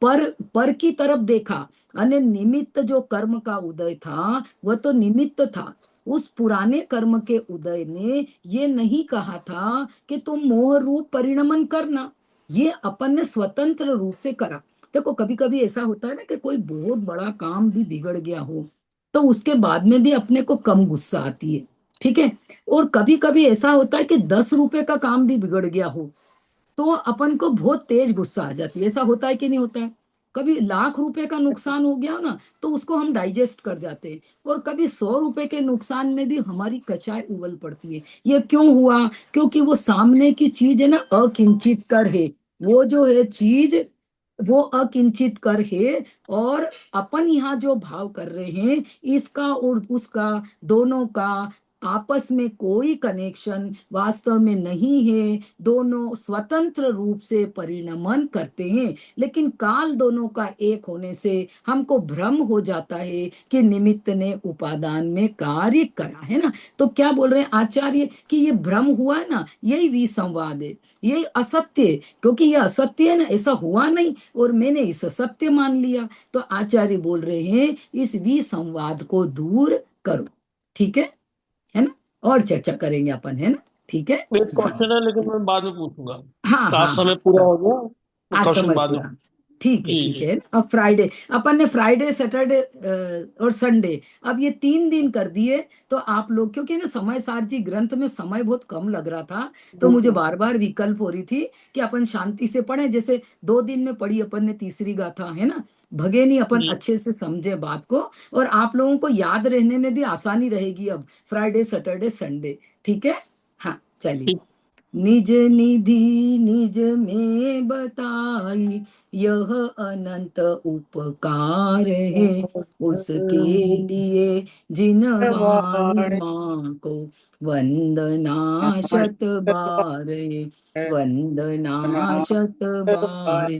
पर की तरफ देखा, अन्य निमित्त जो कर्म का उदय था वह तो निमित्त था। उस पुराने कर्म के उदय ने ये नहीं कहा था कि तुम मोह रूप परिणमन करना, ये अपन ने स्वतंत्र रूप से करा। देखो कभी कभी ऐसा होता है ना कि कोई बहुत बड़ा काम भी बिगड़ गया हो, तो उसके बाद में भी अपने को कम गुस्सा आती है। ठीक है? और कभी कभी ऐसा होता है कि 10 रुपए का काम भी बिगड़ गया हो, तो अपन को बहुत तेज गुस्सा आ जाती है। ऐसा होता है कि नहीं होता है? कभी लाख रुपए का नुकसान हो गया ना, तो उसको हम डाइजेस्ट कर जाते हैं। और कभी 100 रुपए के नुकसान में भी हमारी कचाय उबल पड़ती है। ये क्यों हुआ? क्योंकि वो सामने की चीज है ना, अकिंचित कर है। वो जो है चीज, वो अकिंचित कर है। और अपन यहाँ जो भाव कर रहे हैं, इसका और उसका दोनों का आपस में कोई कनेक्शन वास्तव में नहीं है, दोनों स्वतंत्र रूप से परिणमन करते हैं, लेकिन काल दोनों का एक होने से हमको भ्रम हो जाता है कि निमित्त ने उपादान में कार्य करा, है ना। तो क्या बोल रहे हैं आचार्य कि ये भ्रम हुआ है ना, यही विसंवाद है, यही असत्य है, क्योंकि ये असत्य है ना, ऐसा हुआ नहीं और मैंने इसे सत्य मान लिया। तो आचार्य बोल रहे हैं इस विसंवाद को दूर करो, ठीक है ना। और चर्चा करेंगे अपन, है ना, ठीक है। एक हाँ क्वेश्चन है लेकिन मैं बाद में पूछूंगा। हाँ आज हाँ समय हाँ पूरा हाँ, हो गया, तो आज क्वेश्चन समय बाद में। पूरा, ठीक जी ठीक जी। है। अब फ्राइडे अपन ने फ्राइडे सैटरडे और संडे, अब ये 3 दिन कर दिए। तो आप लोग, क्योंकि ना समय सार जी ग्रंथ में समय बहुत कम लग रहा था, तो मुझे बार बार विकल्प हो रही थी कि अपन शांति से पढ़ें, जैसे 2 दिन में पढ़ी अपन ने तीसरी गाथा, है ना, भगे नहीं, अपन जी अच्छे से समझे बात को, और आप लोगों को याद रहने में भी आसानी रहेगी अब फ्राइडे सैटरडे संडे, ठीक है। हाँ चलिए। ठीक। निज निधि निज में बताई, यह अनंत उपकार है, उसके लिए जिनवानी माँ को वंदना शत बार, वंदना शत बार।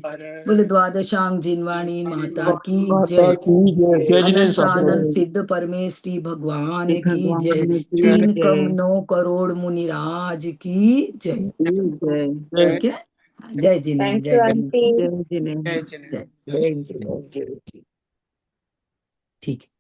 बोले द्वादशांग जिनवाणी माता की माता जय, की जय। जय जिनेन्द्र अनंतानंद साहब। सिद्ध परमेष्टि भगवान की जय, भगवान की 3 करोड़ मुनिराज की जय, जय। ठीक है। जय जिनेन्द्र, थैंक यू जय आंटी। जिनेन्द्र, जय जय, जय। ठीक है।